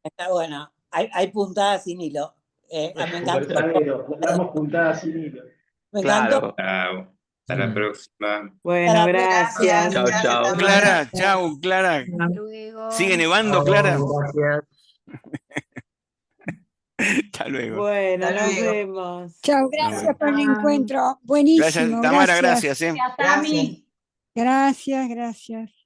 está buena. Hay puntadas sin hilo. Me encantó. Damos puntadas sin hilo. Me encantó. Claro. Hasta la próxima. bueno, gracias. Chau. Clara, chau, Clara. ¿Sigue nevando, Clara? Gracias. Hasta luego. Bueno, nos vemos. Chao, gracias por el encuentro. Buenísimo. Gracias, Tamara, gracias. Gracias, Tami. Gracias.